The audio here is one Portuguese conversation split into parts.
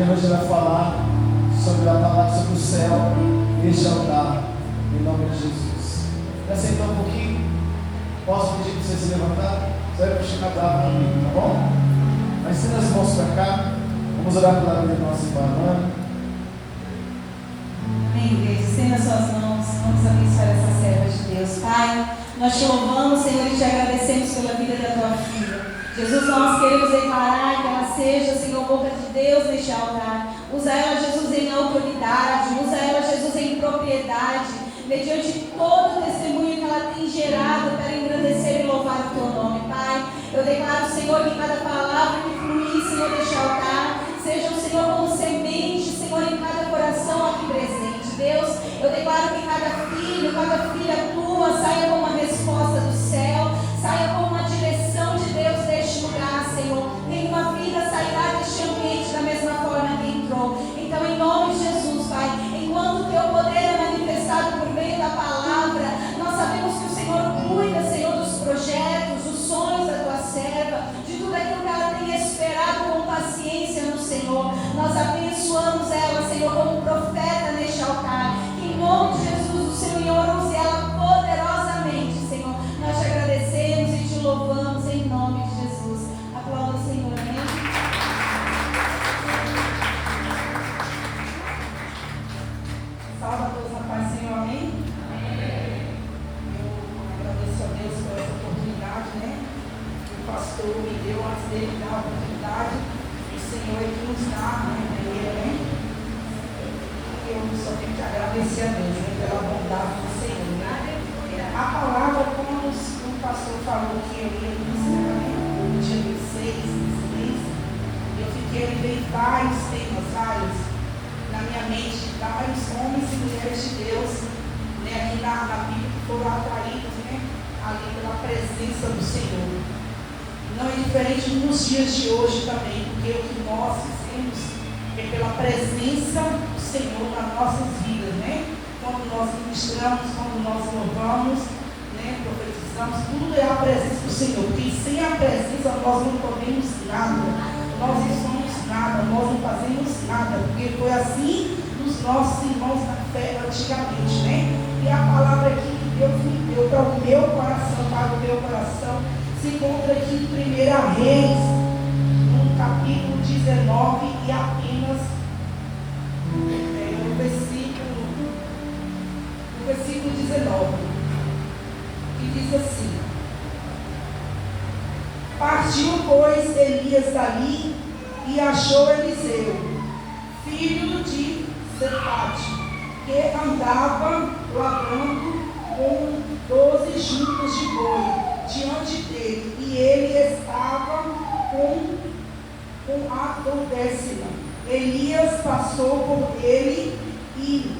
Hoje a gente vai falar sobre a palavra sobre o céu, este altar, em nome de Jesus. Quer sentar um pouquinho? Posso pedir para você se levantar? Você vai puxar a palavra comigo, tá bom? Mas estenda as mãos para cá. Vamos orar pela vida do nosso irmão. Amém, igreja. Estenda suas mãos. Vamos abençoar essa serva de Deus. Pai, nós te louvamos, Senhor, e te agradecemos pela vida da tua filha. Jesus, nós queremos declarar que ela seja, Senhor, boca de Deus neste altar. Usa ela, Jesus, em autoridade. Usa ela, Jesus, em propriedade. Mediante todo o testemunho que ela tem gerado para engrandecer e louvar o teu nome, Pai. Eu declaro, Senhor, que cada palavra que fluir, Senhor, deste altar, seja, Senhor, como semente, Senhor, em cada coração aqui presente. Deus, eu declaro que cada filho, cada filha tua saia com uma resposta do céu, saia com uma direção de Deus deste lugar, Senhor. Nenhuma vida sairá deste ambiente da mesma forma que entrou. Então, em nome de Jesus, Pai, enquanto o teu poder é manifestado por meio da palavra, nós sabemos que o Senhor cuida, Senhor, dos projetos, dos sonhos da tua serva, de tudo aquilo que ela tem esperado com paciência no Senhor. Nós abençoamos ela, Senhor, como profeta neste altar. Que em nome de Jesus, o Senhor use ela poderosamente, Senhor. Nós te agradecemos e te louvamos em nome de Jesus. Aplauda o Senhor, amém? Salva a todos na paz, Senhor, amém? Eu agradeço a Deus por essa oportunidade, né? O pastor me deu, antes dele dar a oportunidade, o Senhor é que nos dá, né? Eu só tenho que agradecer a Deus, né, pela bondade do Senhor, né? A palavra, como o pastor falou que eu ia ensinar, né? No dia 26, nesse mês, eu fiquei bem vários temas, vários, na minha mente, vários homens e mulheres de Deus, né? Aqui na Bíblia, que foram atraídos, né? Ali pela presença do Senhor. Não é diferente nos dias de hoje também, porque o que nós fizemos é pela presença do Senhor nas nossas vidas, né? Quando nós ministramos, quando nós louvamos, né? Profetizamos, tudo é a presença do Senhor, porque sem a presença nós não podemos nada, nós não somos nada, nós não fazemos nada, porque foi assim dos nossos irmãos na fé antigamente, né? E a palavra aqui que Deus me deu para o meu coração, para o meu coração, se encontra aqui em 1 Reis, no capítulo 19 e apenas no versículo 19, que diz assim: partiu, pois, Elias dali e achou Eliseu, filho de Safate, que andava lavrando com 12 juntas de boi diante dele, e ele estava com a 10ª. Elias passou por ele e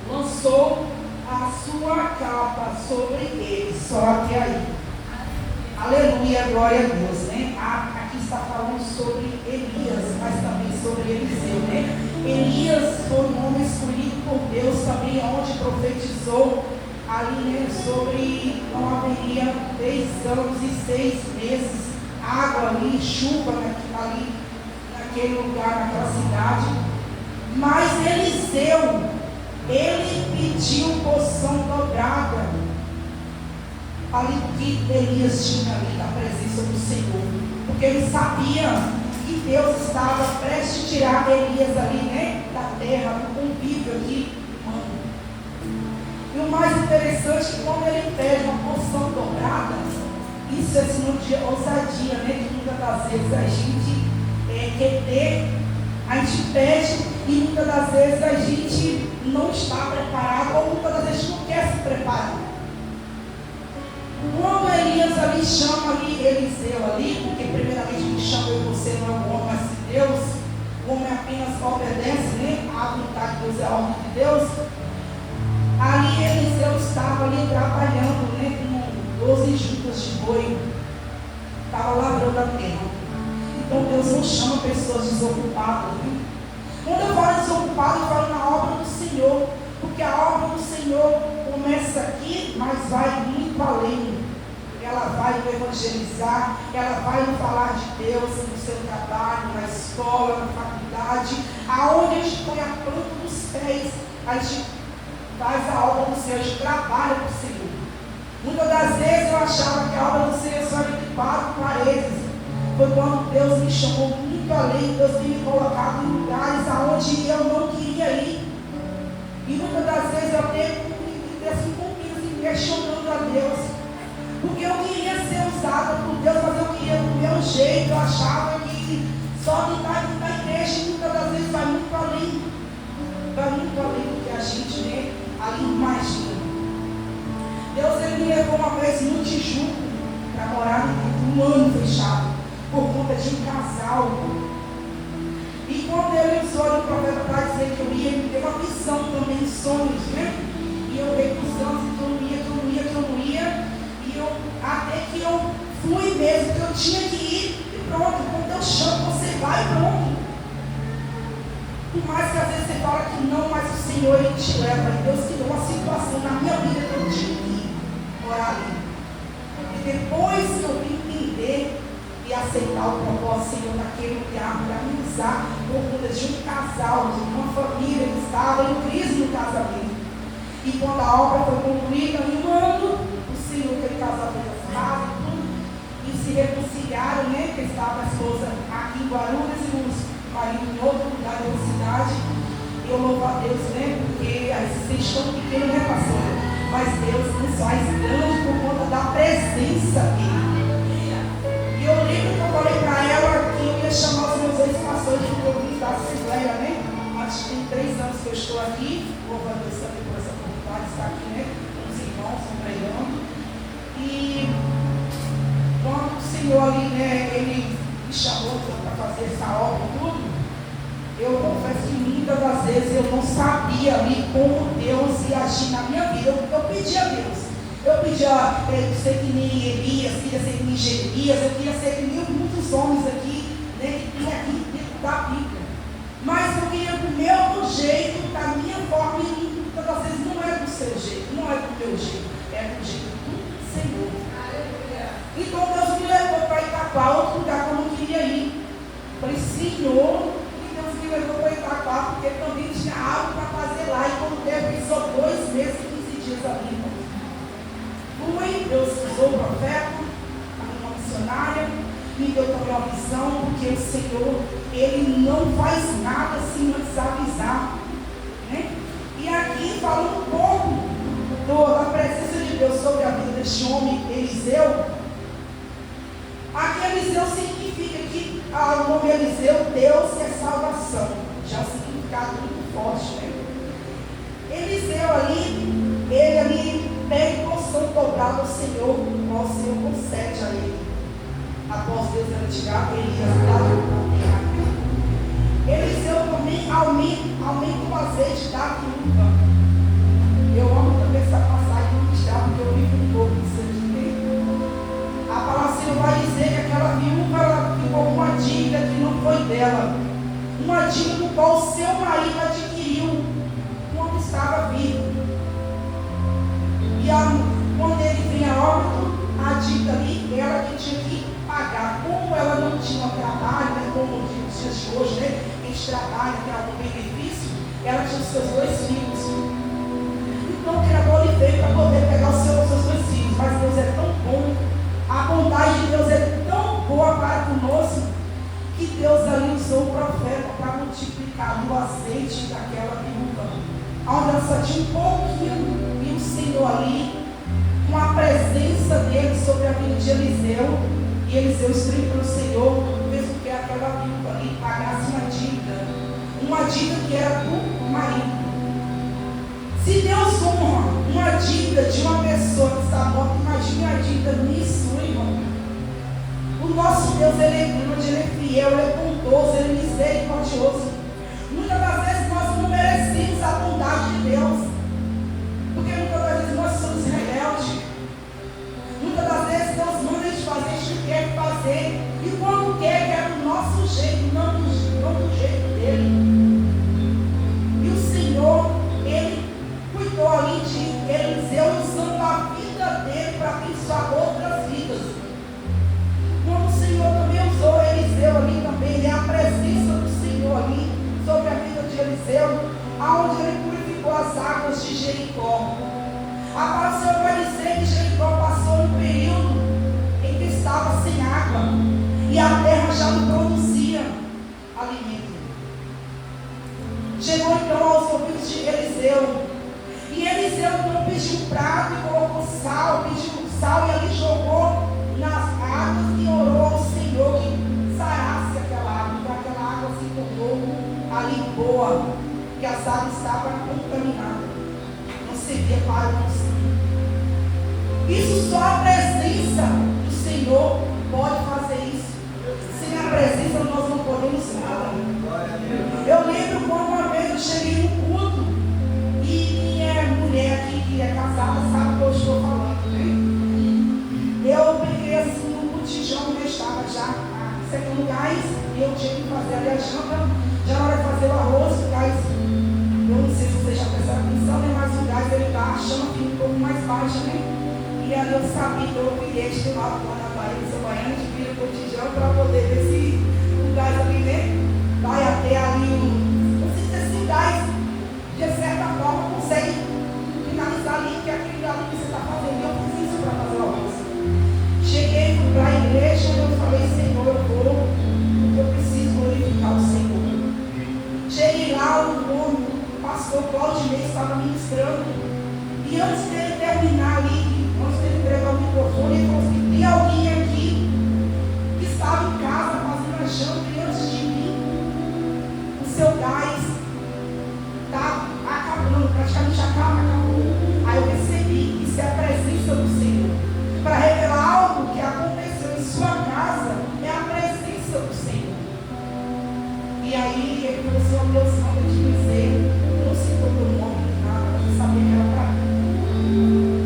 lançou a sua capa sobre ele. Só até aí. Aleluia, glória a Deus, né? Aqui está falando sobre Elias, mas também sobre Eliseu, né? Elias foi um homem escolhido por Deus também, onde profetizou ali, né, sobre não haveria 10 anos e 6 meses água ali, chuva ali naquele lugar, naquela cidade. Mas Eliseu, ele pediu porção dobrada ali que Elias tinha ali na presença do Senhor, porque ele sabia que Deus estava prestes a tirar Elias ali, né, da terra, do convívio aqui humano. E o mais interessante é que quando ele pede uma porção dobrada, isso é sinal de ousadia, né? Que muitas das vezes a gente quer ter, a gente pede e muitas das vezes a gente não está preparado, ou muitas das vezes não quer se preparar. Quando Elias ali chama ali Eliseu ali, porque primeiramente ele chama eu e você não é um homem, mas se Deus, o homem apenas obedece, né? A vontade de Deus é a ordem de Deus. Ali Eliseu estava ali trabalhando, né, com 12 juntas de boi, estava lavrando a terra. Então Deus não chama pessoas desocupadas, né? Quando eu falo desocupado, eu falo na obra do Senhor, porque a obra do Senhor começa aqui, mas vai muito além. ela vai nos evangelizar, ela vai nos falar de Deus no seu trabalho, na escola, na faculdade, aonde a gente põe a planta dos pés, a gente faz a obra do Senhor, a gente trabalha para o Senhor. Muitas das vezes eu achava que a obra do Senhor só era de 4 paredes. Foi quando Deus me chamou muito além, Deus tem me colocado em lugares aonde eu não queria ir. E muitas das vezes eu tenho me questionando a Deus, porque eu queria ser usada por Deus, mas eu queria do meu jeito. Eu achava que só de estar na igreja muitas das vezes vai muito além do que a gente, né, ali imagina. Deus, ele me levou uma vez no Tijuco para morar um ano fechado, por conta de um casal. E quando ele usou o profeta para dizer que eu ia, ele me deu uma visão também, sonhos, né? E eu recusando, que eu não ia. E eu, até que eu fui mesmo, que eu tinha que ir, e pronto. Quando Deus chama, você vai, pronto. Por mais que às vezes você fala que não, mas o Senhor, ele te leva. E Deus criou uma situação na minha vida que eu tinha que ir morar ali. E depois que eu vim entender e aceitar o propósito, Senhor, daquele lugar, para me usar por conta de um casal, de uma família que estava em crise no casamento. E quando a obra foi concluída, em um ano, o Senhor, aquele casal fez as pazes e tudo, e se reconciliaram, né? Que estava a esposa aqui em Guarulhos e o marido em outro lugar da cidade. E eu louvo a Deus, né? Porque a existência tão pequena, né, pastor? Mas Deus nos faz grande por conta da presença dele. E eu lembro que eu falei para ela que eu ia chamar os meus ex-pastores do convite da Assembleia, né? Acho que tem 3 anos que eu estou aqui, louvo a Deus também por essa oportunidade de estar aqui, né? Com os irmãos, congregando. E quando o Senhor ali, né, ele me chamou para fazer essa obra e tudo, eu confesso que muitas das vezes eu não sabia ali como Deus ia agir na minha vida. Eu pedi a Deus. Eu pedia ser que nem Elias, queria ser que nem Jeremias, eu queria ser que nem muitos homens aqui, né, que tem aqui dentro da Bíblia. Mas eu queria do meu jeito, da minha forma, e muitas das vezes não é do seu jeito, não é do meu jeito, é do jeito do Senhor. Então Deus me levou para Itaquá, outro lugar que eu não queria ir. Falei, Senhor, e Deus me levou para Itaquá, porque também tinha algo para fazer lá, e quando Deus só 2 meses e 15 dias ali. Fui, Deus usou o profeta, uma missionária, me deu também uma visão, porque o Senhor, ele não faz nada sem antes avisar, né? E aqui falando um pouco da presença de Deus sobre a vida deste homem, Eliseu. Aqui Eliseu significa que o nome Eliseu, Deus é salvação, já é um significado muito forte, né? Eliseu ali, ele ali pede porção dobrada ao Senhor, qual o Senhor concede a ele. Após Deus retirar Elias lá do terra. Eliseu também aumenta o azeite da viúva. Eu amo também essa passagem do Cristiano, porque eu vivo um pouco disso aqui. A palavra Senhor vai dizer que aquela viúva ela ficou com uma dívida que não foi dela. Uma dívida do qual o seu marido adquiriu quando estava vivo. E quando ele vem a óbito, a dívida ali, ela que tinha que pagar. Como ela não tinha trabalho, né, como nos dias de hoje, né, a gente trabalha, tem algum benefício, ela tinha os seus 2 filhos. Então o Criador lhe veio para poder pegar os seus 2 filhos. Mas Deus é tão bom, a bondade de Deus é tão boa para conosco, que Deus ali usou o profeta para multiplicar o azeite daquela viúva, onde ela só tinha um pouquinho. E o Senhor ali, com a presença dele sobre a vida de Eliseu, e Eliseu escreveu pelo Senhor, fez com que aquela viúva ali pagasse uma dívida que era do marido. Se Deus honra uma dívida de uma pessoa que está morta, imagine a dívida minha e sua, irmão. O nosso Deus, ele é grande, ele é fiel, ele é bondoso, ele é misericordioso. Muitas das vezes nós não merecemos a bondade de Deus. Porque muitas das vezes nós somos rebeldes. Muitas das vezes Deus manda a gente fazer, a gente quer fazer. E quando quer do nosso jeito, não do jeito dele. E o Senhor, ele cuidou ali de Eliseu, usando a vida dele para abençoar outras vidas. Chegou então aos ouvidos de Eliseu. E Eliseu então pediu um prato e colocou sal, pediu sal e ali jogou nas águas e orou ao Senhor que sarasse aquela água, porque aquela água se tornou ali boa, que as águas estavam contaminadas, não servia para o consumo. Isso só a presença do Senhor pode fazer isso. Sem a presença nós não podemos nada. Eu lembro quando uma vez eu cheguei no culto e minha mulher aqui que é casada sabe o que eu estou falando, né? Eu peguei assim um botijão onde eu estava já secando gás e eu tinha que fazer ali a janta, já na hora de fazer o arroz, o gás, eu não sei se vocês já prestaram atenção, né? Mas o gás ele está, a chama fica um pouco mais baixa, né? E ali eu sabia que eu queria estimular lá na Bahia, São Baiano, de vir o botijão para poder ver se o gás ali, né? Vai até ali, não sei se esse gás, de certa forma, consegue finalizar ali, que é aquele ali que você está fazendo. Eu fiz isso para fazer o arroz. Cheguei para a igreja e eu falei, Senhor, eu vou, porque eu preciso glorificar o Senhor. Cheguei lá, o pastor Claudinei estava ministrando, e antes dele terminar ali, antes dele entregar o microfone, ele falou assim, tem alguém aqui que estava em casa fazendo a janta e antes de mim, o seu gás está acabando, praticamente acabou. Aí eu percebi que isso é a presença do Senhor. Para revelar algo que aconteceu em sua casa, é a presença do Senhor. E aí ele começou a Deus manda te dizer, não se tocou o nome de nada, mas sabia que era para mim.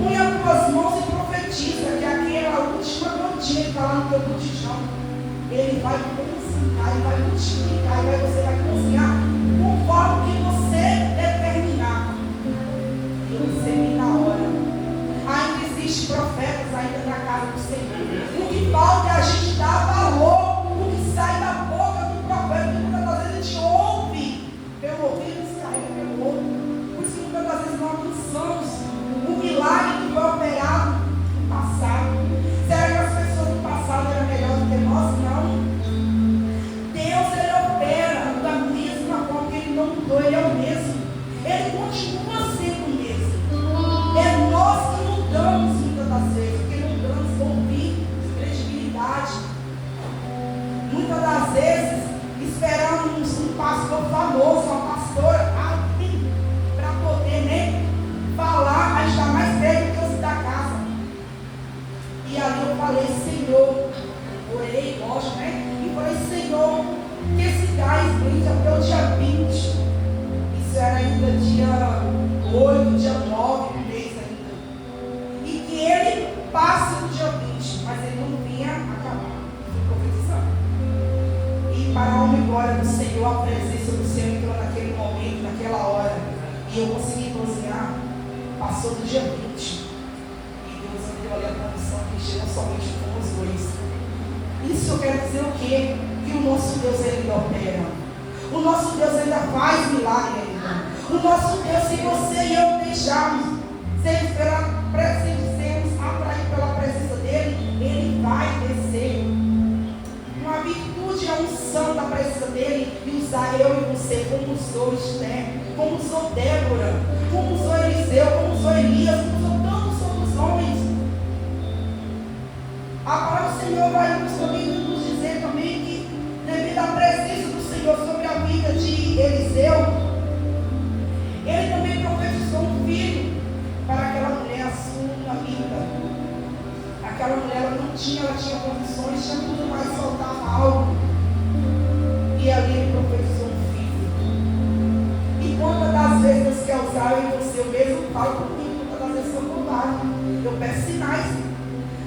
Põe as tuas mãos e profetiza que aquela última gotinha que está lá no teu botijão, ele vai cozinhar, ele vai multiplicar, e você vai cozinhar conforme que você determinar. E eu recebi na hora. Ainda existem profetas ainda na casa do Senhor. O que falta é a gente dar valor, o que sai da boca do profeta, que muitas das vezes a gente ouve pelo ouvido e descarrega pelo outro. Por isso que muitas das vezes nós alcançamos o milagre que foi operado no passado. Será que as pessoas do passado eram melhores do que nós? Não. Deus, ele opera da mesma forma que ele não mudou, ele é o mesmo. Ele continua sendo o mesmo. É nós que mudamos muitas das vezes, porque mudamos ouvido, credibilidade. Muitas das vezes esperamos um pastor famoso, uma pastora, alguém para poder, né, falar, mas está mais perto do que os da casa. E ali eu falei, Senhor, orei, lógico, né? E falei, Senhor, que esse gás brinde até o dia 20. Isso era ainda dia 8, dia 9 do mês ainda. E que ele passe no dia 20, mas ele não vinha acabar. Fui profetizando. E para a honra e glória do Senhor, a presença do Senhor entrou naquele momento, naquela hora. E eu consegui cozinhar. Passou do dia 20. E Deus me deu ali a condição que chegou somente com os dois. Isso eu quero dizer o quê? Que o nosso Deus ele opera. O nosso Deus ainda faz milagre ainda. O nosso Deus, se você e eu deixarmos, se sermos atraídos pela presença dele, ele vai descer. Uma virtude, a unção da presença dele e usar eu e você como usou Esther, como usou Débora, como usou Eliseu, como usou Elias, como usou tantos outros homens. Agora o Senhor vai nos dizer também que, devido à presença do Senhor sobre a vida de Eliseu, ele também profetizou um filho para aquela mulher, a Sunamita. Aquela mulher ela tinha condições, tinha tudo, mas faltava algo. E ali ele profetizou um filho. E quantas das vezes Deus quer usar eu e você, eu mesmo falo comigo, quantas das vezes sou covarde, eu peço sinais.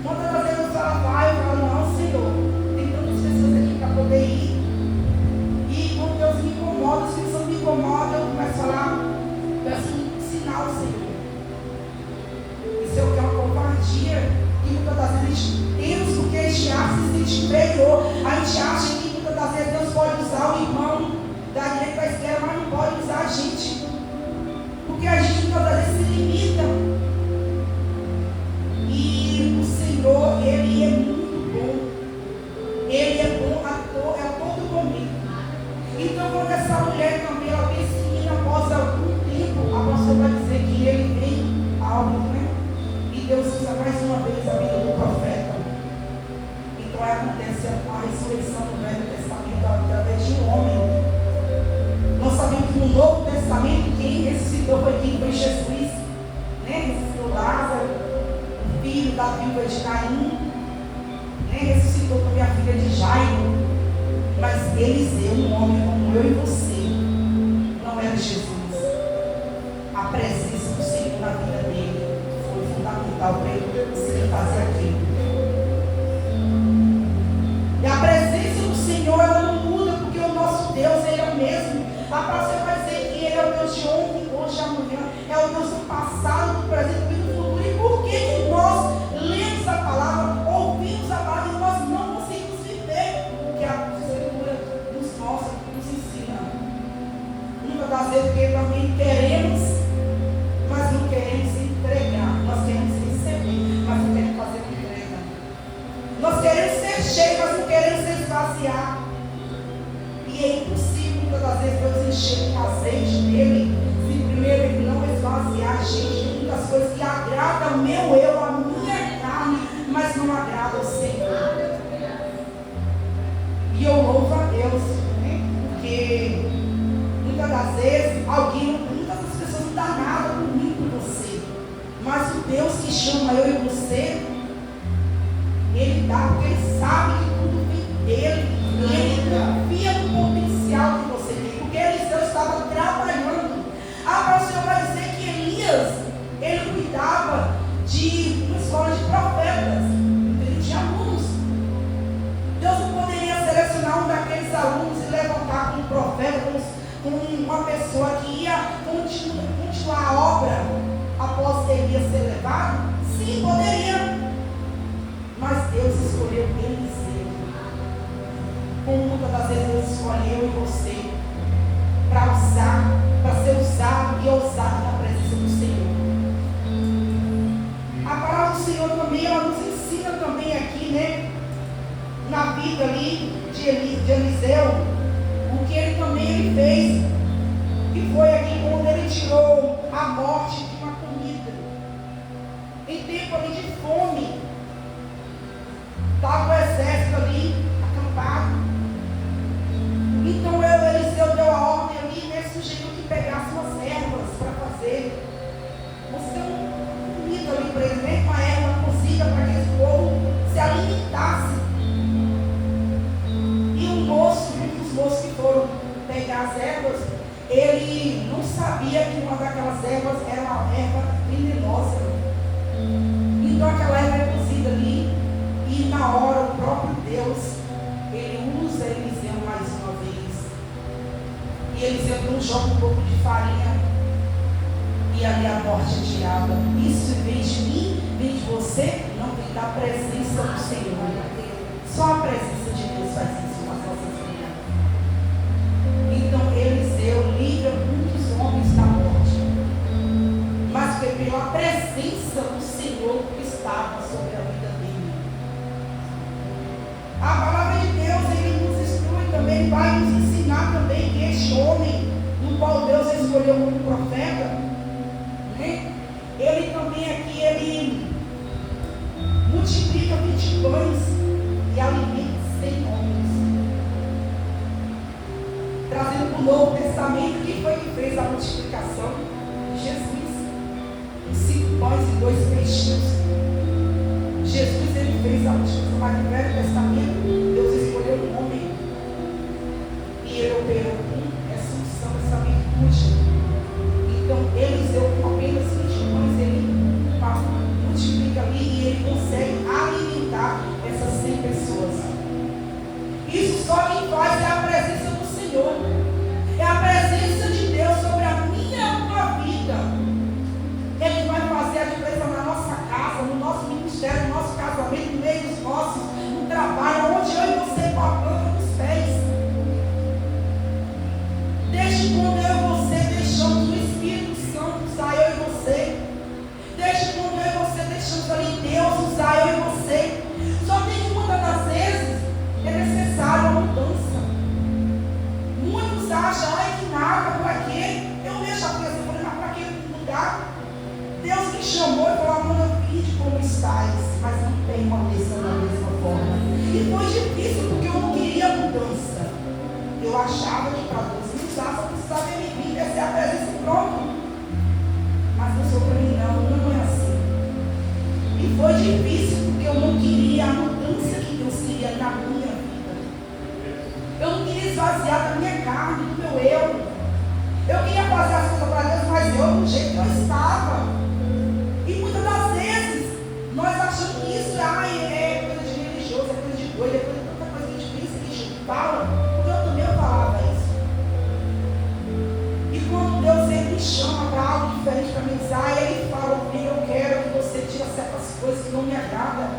Quantas das vezes Deus fala, vai, eu falo, não, Senhor, tem tantas pessoas aqui para poder ir. E quando Deus me incomoda, se Deus me incomoda, eu começo a falar, peço um sinal, Senhor. Isso é o que é uma covardia, que muitas das vezes a gente temos, porque a gente acha que se superior, a gente acha que muitas das vezes Deus pode usar o irmão da direita para a esquerda, mas não pode usar a gente, porque a gente muitas das vezes se limita. E o Senhor, ele é muito bom, ele é bom a todo momento. Então quando essa mulher também, ela pensa em Então acontece a ressurreição do Velho Testamento através de um homem. Nós sabemos que no Novo Testamento quem ressuscitou foi Jesus, né? Ressuscitou Lázaro, o filho da viúva de Caim, né? Ressuscitou também a filha de Jairo. Mas Eliseu, um homem como eu e você, não era Jesus. A presença do Senhor na vida dele foi fundamental para ele conseguir fazer aquilo. E a presença do Senhor, ela não muda, porque o nosso Deus, Ele é o mesmo. A palavra vai dizer que Ele é o Deus de ontem, hoje e amanhã. É o Deus do passado, do presente e do futuro. E por que nós lemos a palavra, ouvimos a palavra e nós não conseguimos viver o que a Escritura nos mostra, nos ensina? Muitas das vezes, porque também queremos, mas não queremos entregar. Nós queremos receber, mas não queremos fazer entrega. Nós queremos ser cheios, mas não queremos se esvaziar. E é impossível, muitas das vezes, Deus encher com azeite dele, se primeiro ele não esvaziar a gente de muitas coisas que agradam o meu eu, a minha carne, mas não agrada ao Senhor. E eu louvo a Deus, né? Porque muitas das vezes muitas das pessoas não dão nada por mim, por você. Mas o Deus que chama eu e você, Ele dá, porque Ele sabe que tudo vem dEle. E Ele confia no potencial que você tem. Porque Eliseu estava trabalhando. Agora o Senhor vai dizer que Elias, ele cuidava de uma escola de profetas. Ele tinha alunos. Deus não poderia selecionar um daqueles alunos e levantar como profeta, como uma pessoa que ia continuar a obra após Elias ser levado? Sim, poderia. Mas Deus escolheu Eliseu. Como muitas das vezes Deus escolhe eu e você para ser usado e ousado na presença do Senhor. A palavra do Senhor também, ela nos ensina também aqui, né? Na vida ali de Eliseu, o que ele também fez, que foi aqui quando ele tirou a morte de uma comida. Em tempo ali de fome, estava o exército ali acampado. Então Eliseu deu a ordem ali, né? Sugeriu que pegasse umas ervas para fazer. Você tem uma comida ali para ele, né? Uma erva cozida para que esse povo se alimentasse. E um dos moços que foram pegar as ervas, ele não sabia que uma daquelas ervas era uma erva venenosa. Então aquela erva é cozida ali, e na hora o próprio Deus, ele usa Eliseu mais uma vez. E Eliseu não joga um pouco de farinha, e ali a morte é tirada. Isso vem de mim, vem de você, não vem da presença do Senhor. Só a presença de Deus faz isso nas nossas vidas. Então Eliseu livra muitos homens da morte, mas foi pela presença do Senhor que estava sobre a vida dele. A palavra de Deus, ele nos instrui também, vai nos ensinar também que este homem, no qual Deus escolheu como profeta, né? Ele também aqui, ele multiplica 20 pães e alimenta 100 homens. Trazendo para o Novo Testamento, quem foi que fez a multiplicação? Jesus. Com 5 pães e 2 peixinhos. Jesus, ele fez a multiplicação, mas no Velho Testamento, Deus escolheu um homem. E ele operou com essa unção, essa virtude. Então, Eliseu, com apenas 20 pães, ele multiplica ali e ele consegue alimentar essas 100 pessoas. Isso só quem faz é a presença do Senhor. É a presença de Deus sobre a minha e a tua vida. Ele vai fazer a diferença na nossa casa, no nosso ministério, no nosso casamento, no meio dos nossos, no trabalho. E foi difícil porque eu não queria mudança. Eu achava que para Deus me usar, só precisava me vir, descer a presença e pronto. Mas não sou para mim, não é assim. E foi difícil porque eu não queria a mudança que Deus queria na minha vida. Eu não queria esvaziar da minha carne, do meu eu. Eu queria fazer as coisas para Deus, mas eu do jeito que eu estava. E muitas das vezes nós achamos que isso é coisa de religioso, é coisa de doido, é coisa de tanta coisa que a gente fala, porque eu também falava isso. E quando Deus ele me chama para algo diferente para me usar, Ele fala, eu quero que você tire certas coisas que não me agradam.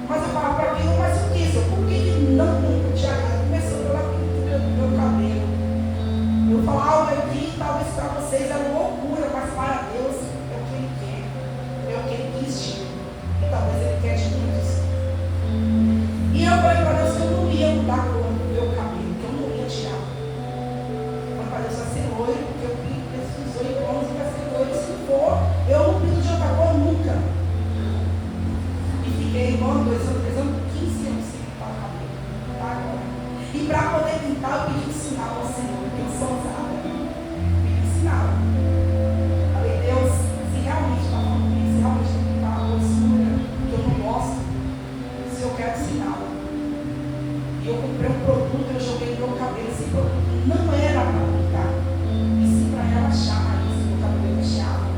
Mas eu falava para mim, mas o que? Por que não te agrada? Começou pela pintura do meu cabelo. Eu falava que talvez para vocês é loucura, mas para Deus é o que Ele quer, é o que Ele quis de mim. E talvez Ele quer de muitos. E eu falei para Deus que eu não ia mudar a cor do meu cabelo, que eu não ia tirar. Mas para Deus vai ser loiro, porque eu pinto desses 18 anos e vai ser loiro. Se for, eu não pinto de outra cor nunca. E fiquei, irmão, 2 anos, 3 anos, 15 anos sem pintar o cabelo. Tá agora. E para poder pintar, eu pedi um sinal ao Senhor, porque eu sou ousada. Pedi um sinal. Falei, Deus, se realmente está falando comigo, se realmente tem que pintar a postura que eu não gosto, se eu quero sinal. E eu comprei um produto, eu joguei no meu cabelo. Esse produto não era para pintar, e sim para relaxar mais. Meu cabelo recheado.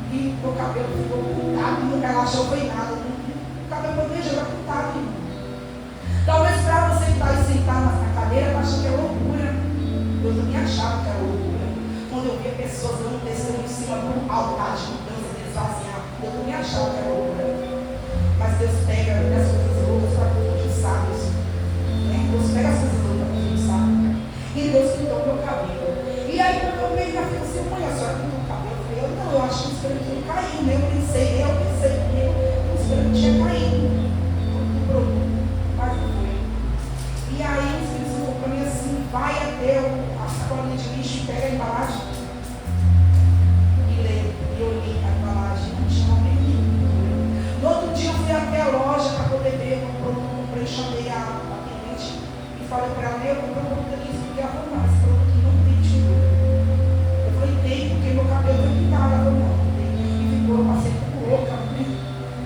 E meu cabelo ficou pintado, e não relaxou, foi nada. O cabelo poderia jogar pintado, irmão. Talvez para você que está aí sentado na cadeira, eu achei que é loucura. Eu também achava que era loucura. Quando eu via pessoas dando testemunho em cima do altar de mudança, de esvaziar, eu também achava que era loucura. Mas Deus pega as coisas loucas para todos os sábios. Deus pega as coisas loucas para todos os sábios. E Deus pintou o meu cabelo. E aí quando eu veio na frente, assim, mãe, a senhora pintou o cabelo? Eu falei, não, eu acho que o espelho caiu. Eu pensei comigo, o espelho tinha caído do produto. Mas não foi. E aí o Espírito falou para mim assim, vai até a sacolinha de lixo, pega a embalagem e lê. E eu li a embalagem, não tinha uma menina. No outro dia eu fui até a loja para poder ver o produto, comprei, chamei a cliente e falei para ela, eu comprei um produto aqui, porque ela falou, esse produto aqui não tem tintura. Eu falei, tem, porque meu cabelo foi pintado. Ela falou, não tem. E ficou, eu passei por louca,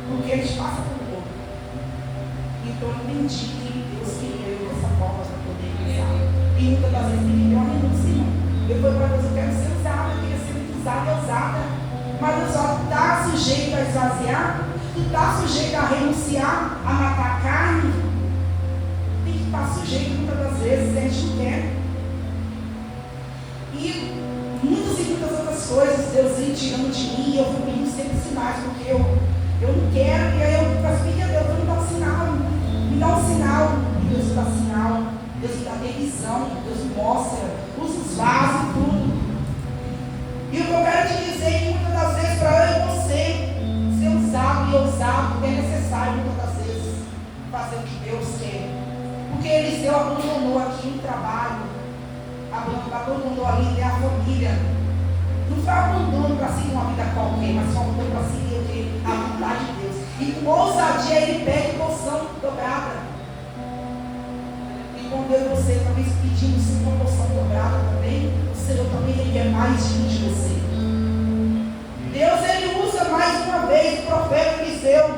porque a gente passa por louca. Então eu entendi que Deus queria eu dessa forma para poder usar. E muitas das vezes ele deu uma renúncia, irmão. Eu falei para Deus, eu quero ser usada, eu queria ser usada e usada. Mas Deus, tu está sujeito a esvaziar, tu está sujeito a renunciar, a matar a carne. Tem que estar sujeito muitas das vezes, a gente não quer. E muitas outras coisas, Deus ia tirando de mim, eu fui pedindo sempre sinais, porque eu não quero, e aí eu pedir a Deus, me dá um sinal, me dá um sinal, e Deus me dá sinal, Deus me dá visão, Deus me mostra, usa os vasos e tudo. E o que eu quero te dizer é que muitas das vezes para eu e você ser usado e ousado, é necessário muitas das vezes fazer o que Deus quer. Porque Eliseu abandonou aqui um trabalho, abandonou ali a família. Não foi abandono para seguir uma vida qualquer, mas foi abandono para seguir o quê? A vontade de Deus. E com ousadia ele pede porção dobrada. E quando eu e você talvez pedimos uma porção dobrada também, o Senhor também ele quer mais de você. Deus ele usa mais uma vez o profeta Eliseu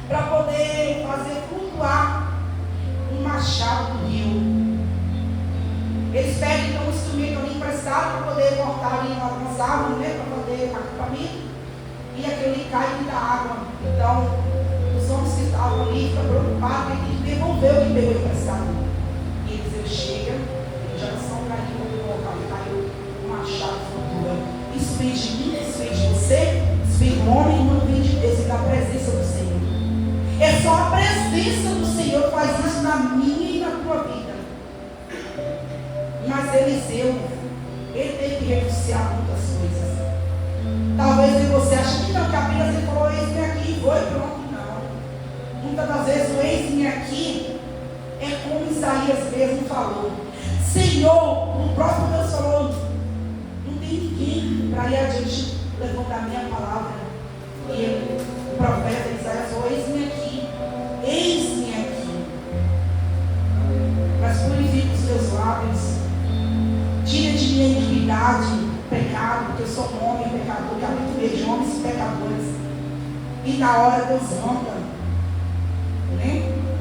para poder fazer flutuar um machado do rio. Eles pedem então um instrumento ali emprestado para poder cortar ali algumas árvores, né, para fazer acampamento. E aquele cai e dá água. Então, os homens que estavam ali ficam preocupados e ele devolveu o que pegou emprestado. E Eliseu chega, ele já não são caídos no local, e caiu um machado flutuando. Isso vem de mim, isso vem de você, isso vem do homem, não vem de Deus, vem da presença do Senhor. É só a presença do Senhor que faz isso na minha e na tua vida. Mas Eliseu, ele teve que renunciar muitas coisas. Talvez você ache que não, que apenas ele falou, eis-me aqui, foi pronto, não. Muitas das vezes o eis-me aqui é como Isaías mesmo falou. Senhor, o próprio Deus falou, não tem ninguém para ir adiante levantar a minha palavra. E ele, o profeta Isaías falou, eis-me aqui, sou um homem pecador, que habito no meio de homens pecadores. E na hora Deus manda, né?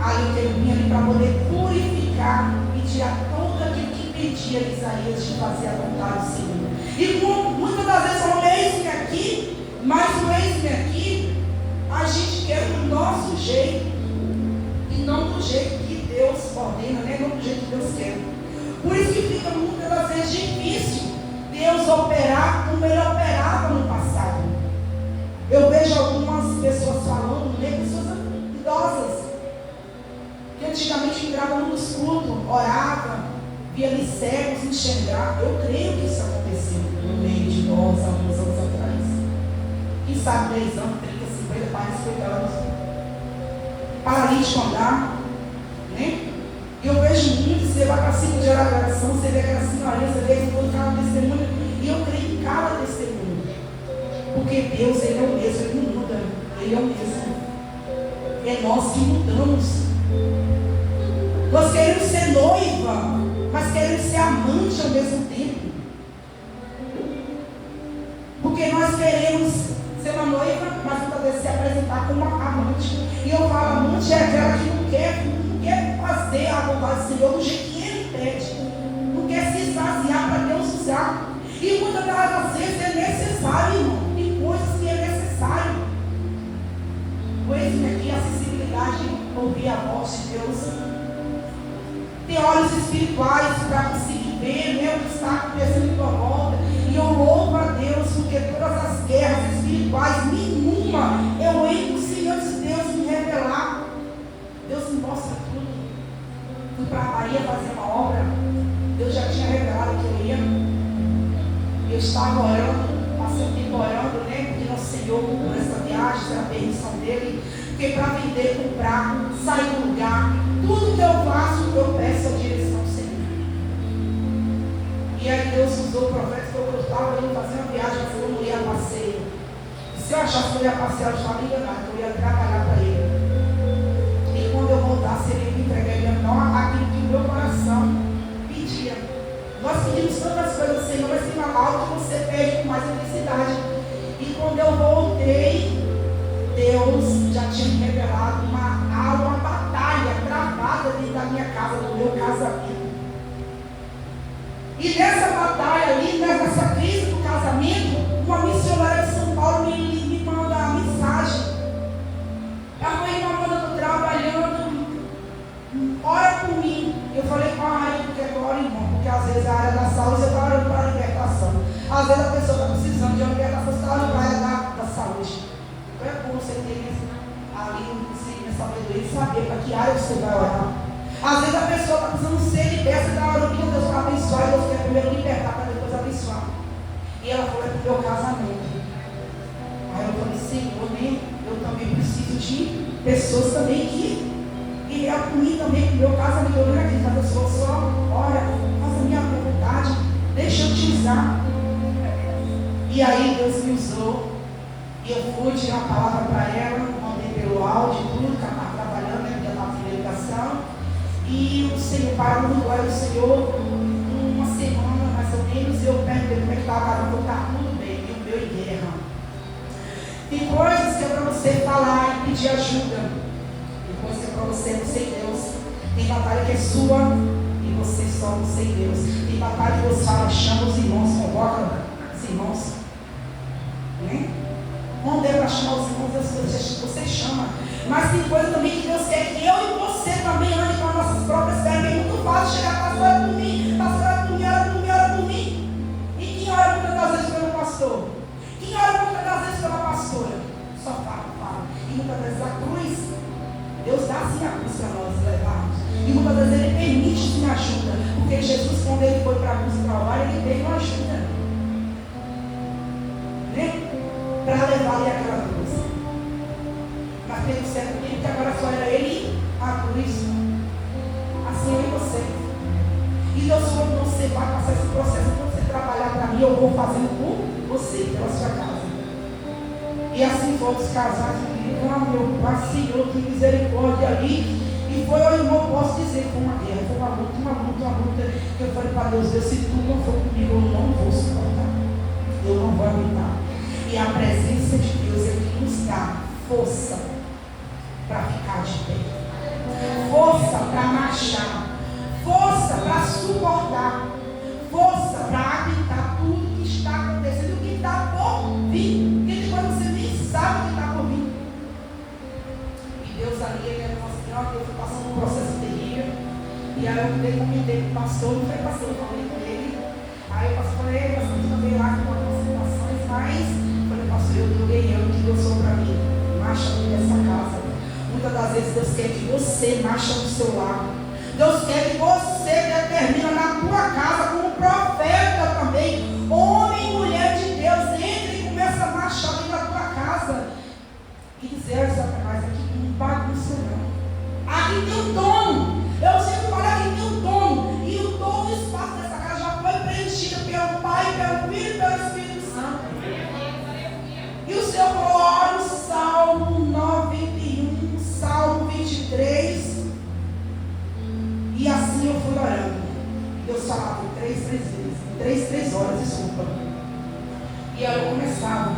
Ali eu vim ali para poder purificar e tirar todo aquilo que impedia Isaías de fazer a vontade do Senhor. E muitas das vezes falamos, eis-me aqui, mas o eis-me aqui, a gente quer do nosso jeito, e não do jeito que Deus ordena, né? Não do jeito que Deus quer. Por isso que fica muitas das vezes difícil Deus operar como Ele operava no passado. Eu vejo algumas pessoas falando, né? Pessoas idosas, que antigamente entravam nos cultos, oravam, via ali cegos enxergar. Eu creio que isso aconteceu no meio de nós há alguns anos atrás. Quem sabe 10 anos, 30, 50, 40, 50 anos. Paralítico andar, né? E eu vejo muito, você vai para a cima de oração, você vê aquela senhorinha, você vê que cada testemunho, e eu creio em cada testemunho. Porque Deus, Ele é o mesmo, Ele não muda, Ele é o mesmo. É nós que mudamos. Nós queremos ser noiva, mas queremos ser amante ao mesmo tempo. Porque nós queremos ser uma noiva, mas muitas vezes se apresentar como uma amante. E eu falo, amante é aquela que não quer fazer a vontade do Senhor do jeito que Ele pede. Não quer se esvaziar para Deus usar. E muitas das vezes é necessário, irmão. Tem coisas que é necessário. Pois aqui a sensibilidade de ouvir a voz de Deus. Tem olhos espirituais para conseguir ver, né, o que está acontecendo em tua volta. E eu louvo a Deus, porque todas as guerras espirituais, nenhuma, eu entro sem antes Deus me revelar. Deus me mostra tudo. Fui para a Bahia fazer uma obra, Deus já tinha revelado que eu ia. Eu estava orando, passei um tempo orando, né, pedindo ao Senhor por essa viagem, pela permissão dele, porque para vender, comprar, sair do lugar, tudo que eu faço, eu peço a direção do Senhor. E aí Deus usou o profeta, porque eu estava indo fazer uma viagem, eu não ia a passeio. Se eu achasse que eu ia passear, eu estava enganado, eu ia trabalhar para ele. E quando eu voltasse, ele me entregaria aquilo que o meu coração pedia. Nós pedimos tantas coisas, Senhor, mas tem algo que você pede com mais intensidade. E quando eu voltei, Deus já tinha me revelado uma batalha travada dentro da minha casa, do meu casamento. E nessa batalha ali, nessa crise do casamento, uma missionária de São Paulo me manda a mensagem. A mãe, irmã, eu estou trabalhando, ora por mim. Eu falei com a rainha, porque agora, irmão, porque às vezes a área da saúde você está orando para a libertação. Às vezes a pessoa está precisando de uma libertação, você está orando para a área da saúde. Então é bom você ter ali a sabedoria e saber para que área você vai orar. Às vezes a pessoa está precisando ser liberta, você está orando para Deus para abençoar, e Deus quer primeiro libertar para depois abençoar. E ela falou, é para o meu casamento. Aí eu falei, Senhor, né? Eu também preciso de pessoas também que é por mim também, para o meu casamento. Eu não acredito, a pessoa só, olha, faz a minha vontade, deixa eu te usar. E aí Deus me usou. E eu fui tirar a palavra para ela, mandei pelo áudio, tudo, que ela estava trabalhando, né, porque ela estava em ligação. E o Senhor parou no glória do Senhor, uma semana mais ou menos, e eu perguntei como é que estava, ela falou, está tudo bem, e o meu em guerra. Tem coisas que é para você falar e pedir ajuda. Tem coisas que é para você não ser Deus. Tem batalha que é sua e você só não ser Deus. Tem batalha que você fala, chama os irmãos, convoca os irmãos. Né? Não dê para chamar os irmãos, você chama. Mas tem coisa também que Deus quer que eu e você também ande com as nossas próprias pernas. É muito fácil chegar, pastor, ora por mim, pastor, ora por mim, ora por mim, ora por mim. E quem ora muitas das vezes pelo pastor? Quem ora muitas das vezes pela pastora? Só fala. E muitas vezes a cruz, Deus dá sim a cruz para nós levarmos. E muitas vezes Ele permite sim ajuda. Porque Jesus, quando Ele foi para a cruz Calvário, Ele veio ajuda. Né? Para levar ali aquela cruz. Mas teve um certo tempo que agora só era Ele a cruz. Assim eu e você. E Deus falou, você vai passar esse processo. Quando você trabalhar para mim, eu vou fazendo por você, pela sua casa. E assim foram os casais. Meu Pai, Senhor, que misericórdia ali. E foi, eu irmão, posso dizer que foi uma guerra, foi uma luta. Que eu falei para Deus, se tu não for comigo, eu não vou suportar. eu não vou aguentar. E a presença de Deus é que nos dá força para ficar de pé, força para marchar, força para suportar, força para aguentar tudo que está acontecendo, o que está por vir, porque depois você nem sabe o que está por vir. E Deus ali, ele era nosso Senhor, eu fui passando um processo terrível, e aí eu comentei com o pastor, não foi pastor, eu falei com ele, aí o pastor falou, pastor, também lá com algumas situações, mas falei, pastor, eu estou ganhando o que Deus sou para mim, marcha nessa casa. Muitas das vezes Deus quer que você marche do seu lado. Deus quer que você determine na tua casa como profeta também. Homem e mulher de Deus, entre e começa a marchar dentro da tua casa. E dizer, Satanás, aqui não bagunça não. Aqui tem um dono. Eu sempre falo, aqui tem um dono. E o dono do espaço dessa casa já foi preenchido pelo Pai, pelo Filho e pelo Espírito Santo. E o Senhor falou, olha o Salmo 91, Salmo 23. E assim eu fui orando. Deus falava três vezes. Três horas, desculpa. E aí eu começava.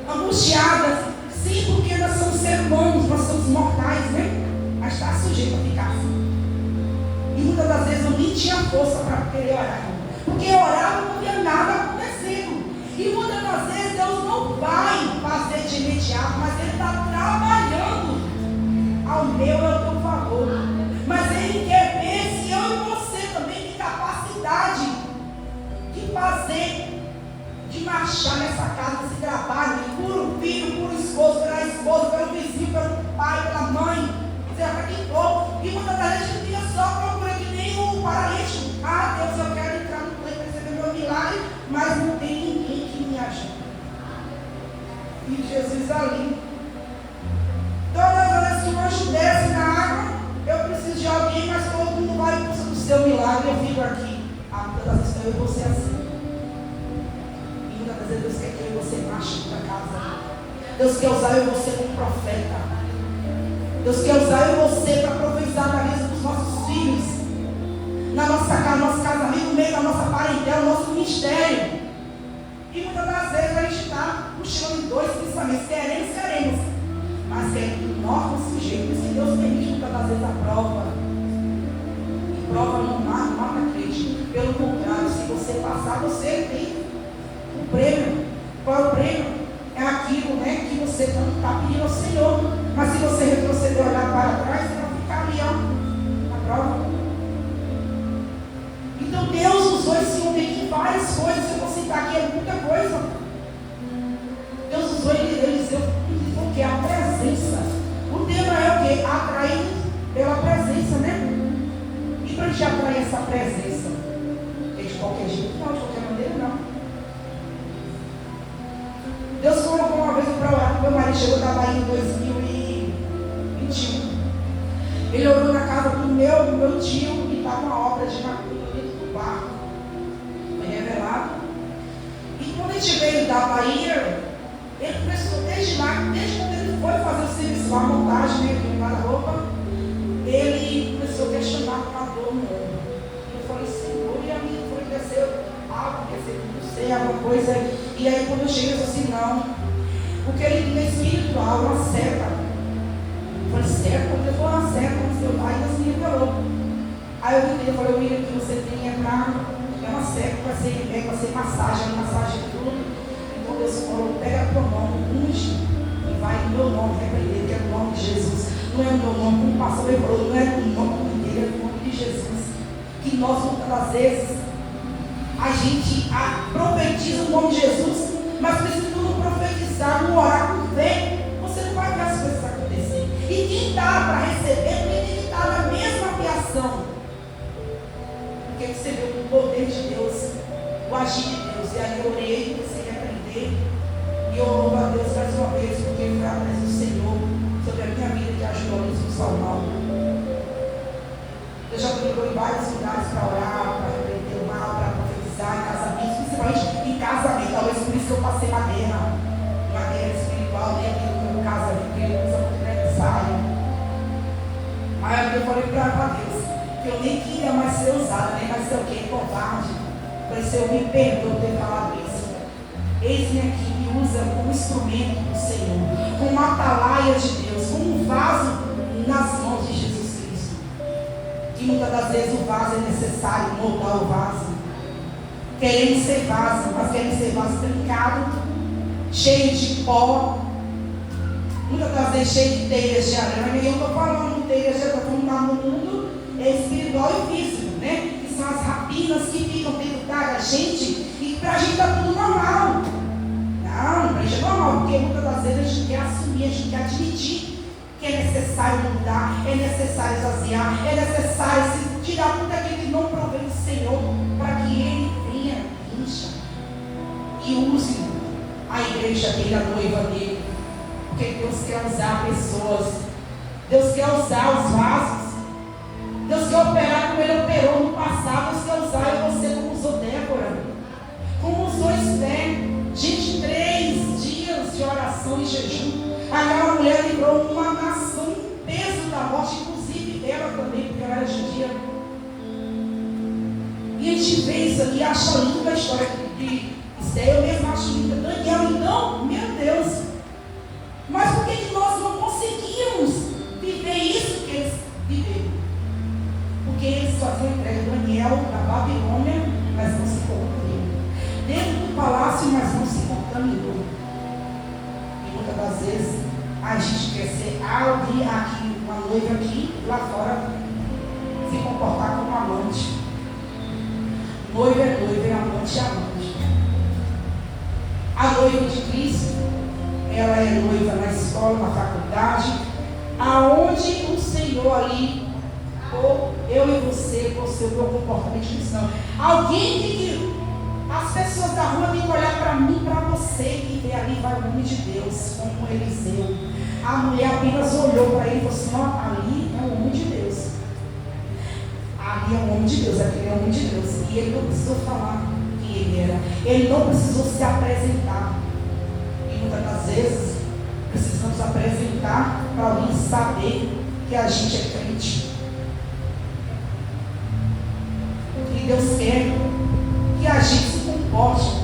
Angustiada. Sim, porque nós somos seres humanos, nós somos mortais, né? Mas está sujeito a ficar assim. E muitas das vezes eu nem tinha força para querer orar. Porque orar não via nada acontecendo. E muitas das vezes Deus não vai fazer de imediato, mas Ele está trabalhando ao meu e ao teu favor. Mas Ele quer ver se eu e você também tem capacidade de fazer, de marchar nessa casa, nesse trabalho, por um filho, por um esposo, pela esposa, pelo vizinho, pelo pai, pela mãe, seja para quem for. E muitas das vezes a gente fica só procurando que nem o paralítico. Ah, Deus, eu quero entrar no plano para receber meu milagre, mas não tem ninguém que me ajude. E Jesus ali. Todas as vezes que eu anjo desce na água, eu preciso de alguém, mas todo mundo vai em busca do seu milagre. Eu fico aqui. Muitas das vezes eu vou ser assim. E muitas das vezes Deus quer que eu e você marche para casa. Deus quer usar eu e você como profeta. Deus quer usar eu e você para profetizar na vida dos nossos filhos, na nossa casa, no nosso casamento, no meio da nossa parentela, no nosso ministério. E muitas das vezes a gente está puxando em dois pensamentos. Queremos, mas querendo nós nos sujeitos. Que Deus permite muitas das vezes a prova. E prova não mata crente. Pelo contrário, se você passar, você tem o prêmio. Qual é o prêmio? É aquilo, né, que você está pedindo ao Senhor. Mas se você retroceder e olhar para trás, você vai ficar ali, ó, na prova. Então Deus usou esse homem aqui em várias coisas. Se eu vou citar aqui, é muita coisa. Deus usou Eliseu o que? A presença. O tema é o que? Atrair pela presença, né? E para a gente atrair essa presença? É de qualquer jeito? Não, de qualquer maneira não. Deus colocou uma vez para orar. Meu marido chegou da Bahia em 2021. Ele orou na casa do meu tio, que estava uma obra de macumba dentro do barco. Foi revelado. E quando a gente veio da Bahia, ele começou desde lá, desde quando ele foi fazer o serviço, a montagem, né, do guarda-roupa, ele começou a questionar com a dor no ombro. Eu falei, Senhor, e a minha foi cresceu algo, não sei, alguma coisa. E aí quando eu cheguei, eu disse assim, não. Porque ele tinha espiritual, uma seta. Eu falei, certo, quando eu for uma seta, no seu pai, Deus me revelou. Aí eu falei, o William, que você tem é uma seta, vai ser massagem de tudo. Então Deus falou, pega a tua mão, unge, e vai no meu nome repreender, que é o nome de Jesus. Não é o meu nome, como o pastor falou, não é o nome dele, é o nome de Jesus. Que nós, muitas das vezes, a gente profetiza o nome de Jesus, mas precisa não profetizar, não orar com fé, você não vai ver as coisas acontecerem. E quem está para receber, também tem que estar na mesma criação. Porque você vê o poder de Deus, o agir de Deus. E aí eu orei, comecei a aprender, e eu louvo a Deus mais uma vez, porque foi a presença do Senhor sobre a minha vida que ajudou a nos salvar. Eu já fui em vários lugares para orar, para repreender o mal, para profetizar, em casamentos, principalmente em casamento. Talvez por isso que eu passei uma guerra espiritual dentro do meu casamento, porque eu uso muito necessário. Aí eu falei para Deus que eu nem queria mais ser usada, nem mais ser o quê? Covarde. Eu falei, Senhor, me perdoa por ter falado isso. Eis-me aqui, me usa como instrumento do Senhor, como uma atalaia de Deus, como um vaso nas mãos de Jesus Cristo. E muitas das vezes o vaso é necessário moldar o vaso. Queremos ser vaso, mas queremos ser vaso trincado, cheio de pó, muitas das vezes cheio de teias de aranha. E eu estou falando de teias de aranha, como está no mundo espiritual e físico, né? Que são as rapinas que ficam dentro da gente, e para a gente está tudo normal. Não, para a gente é normal, porque muitas das vezes a gente quer assumir, a gente quer admitir que é necessário mudar, é necessário esvaziar, é necessário se tirar tudo aquilo que não provém do Senhor, para que Ele venha, encha e use a igreja dele, a noiva dele. Porque Deus quer usar pessoas, Deus quer usar os vasos, Deus quer operar como Ele operou no passado. Deus quer usar eu e você como usou Débora, como usou Esther. Gente, 3 dias de oração e jejum, aquela mulher livrou uma nação em peso da morte, inclusive ela também, porque ela era judia. E a gente vê isso aqui, acha linda a história de Esther. Eu mesmo acho linda. Daniel, então, meu Deus, mas por que nós não conseguimos viver isso que eles viveram? Porque eles faziam entrega de Daniel na Babilônia, mas não se corromperam. Dentro do palácio, mas não se contaminou. E muitas das vezes a gente quer ser alguém aqui, uma noiva aqui, lá fora, se comportar como amante. Noiva é noiva, é amante é amante. A noiva de Cristo, ela é noiva na escola, na faculdade, aonde o Senhor ali, ou eu e você, com o seu comportamento cristão. Alguém que as pessoas da rua têm que olhar para mim, para você, e ver ali vai o nome de Deus, como Eliseu. A mulher apenas olhou para ele e falou assim: ó, ali é o homem de Deus. Ali é o homem de Deus, aquele é o homem de Deus. E ele não precisou falar quem ele era, ele não precisou se apresentar. E muitas das vezes precisamos apresentar para alguém saber que a gente é crente. E Deus quer que a gente se comporte,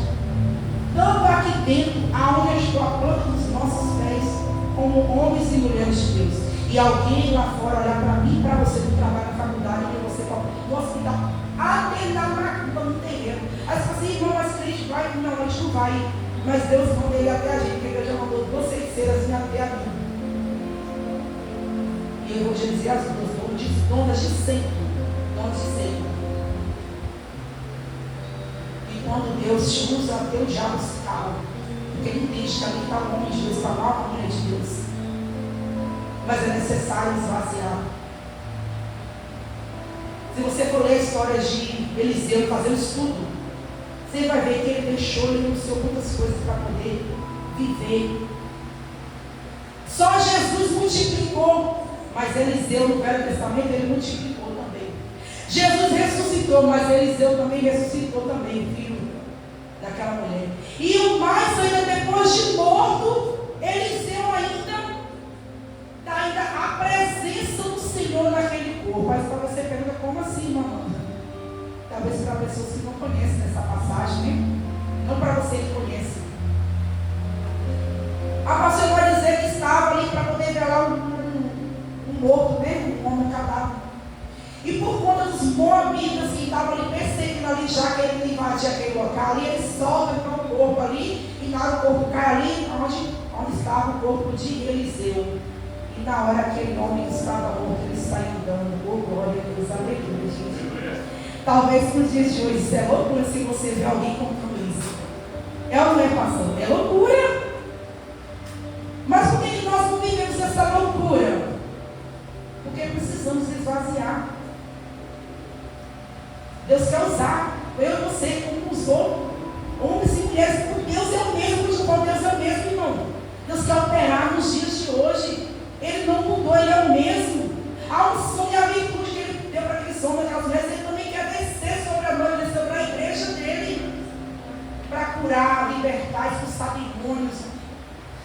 tanto aqui dentro, aonde estou a planta dos nossos pés, como homens e mulheres de Deus. E alguém lá fora olhar para mim, para você que trabalha na faculdade, que você no hospital, até na macumba no terreno. Aí você fala assim: irmão, mas crente vai? Não, a gente não vai. Mas Deus manda ele até a gente, porque Deus já mandou 2 feiticeiras até a mim. E eu vou te dizer as duas, donas de sempre. Donas de sempre. E quando Deus te usa, até o diabo se cala. Porque ele entende que ali está o homem de Deus, está lá a mulher de Deus. Mas é necessário esvaziar. Se você for ler a história de Eliseu fazendo estudo, você vai ver que ele deixou, ele anunciou muitas coisas para poder viver. Só Jesus multiplicou, mas Eliseu no Velho Testamento ele multiplicou também. Jesus ressuscitou, mas Eliseu também ressuscitou também, filho daquela mulher. E o mais ainda, depois de morto, Eliseu ainda a presença do Senhor naquele corpo. Mas para você pergunta: como assim, mamãe? Talvez para pessoas que não conhecem essa passagem, né? Não para você que conhece. A pastora vai dizer que estava ali para poder velar um morto, né? Um homem cadáver. E por conta dos moabitas que estavam ali perseguindo ali, já que ele invadia aquele local ali, eles soltam então o corpo ali, e na hora o corpo cai ali onde estava o corpo de Eliseu. E na hora aquele homem que estava morto, ele sai andando. Oh, glória a Deus, aleluia, gente. Talvez nos dias de hoje isso é loucura se você vê alguém contando isso. É ou não é, pastor? É loucura. Mas por que nós não vivemos essa loucura? Porque precisamos esvaziar. Deus quer usar eu e você como usou homens e mulheres. Deus é o mesmo, Deus é o mesmo, irmão. Deus quer operar nos dias de hoje. Ele não mudou, ele é o mesmo. A unção e a virtude que ele deu para aqueles homens, aquelas mulheres, ele também quer descer sobre a noiva, sobre a igreja dele, para curar, libertar, expulsar demônios,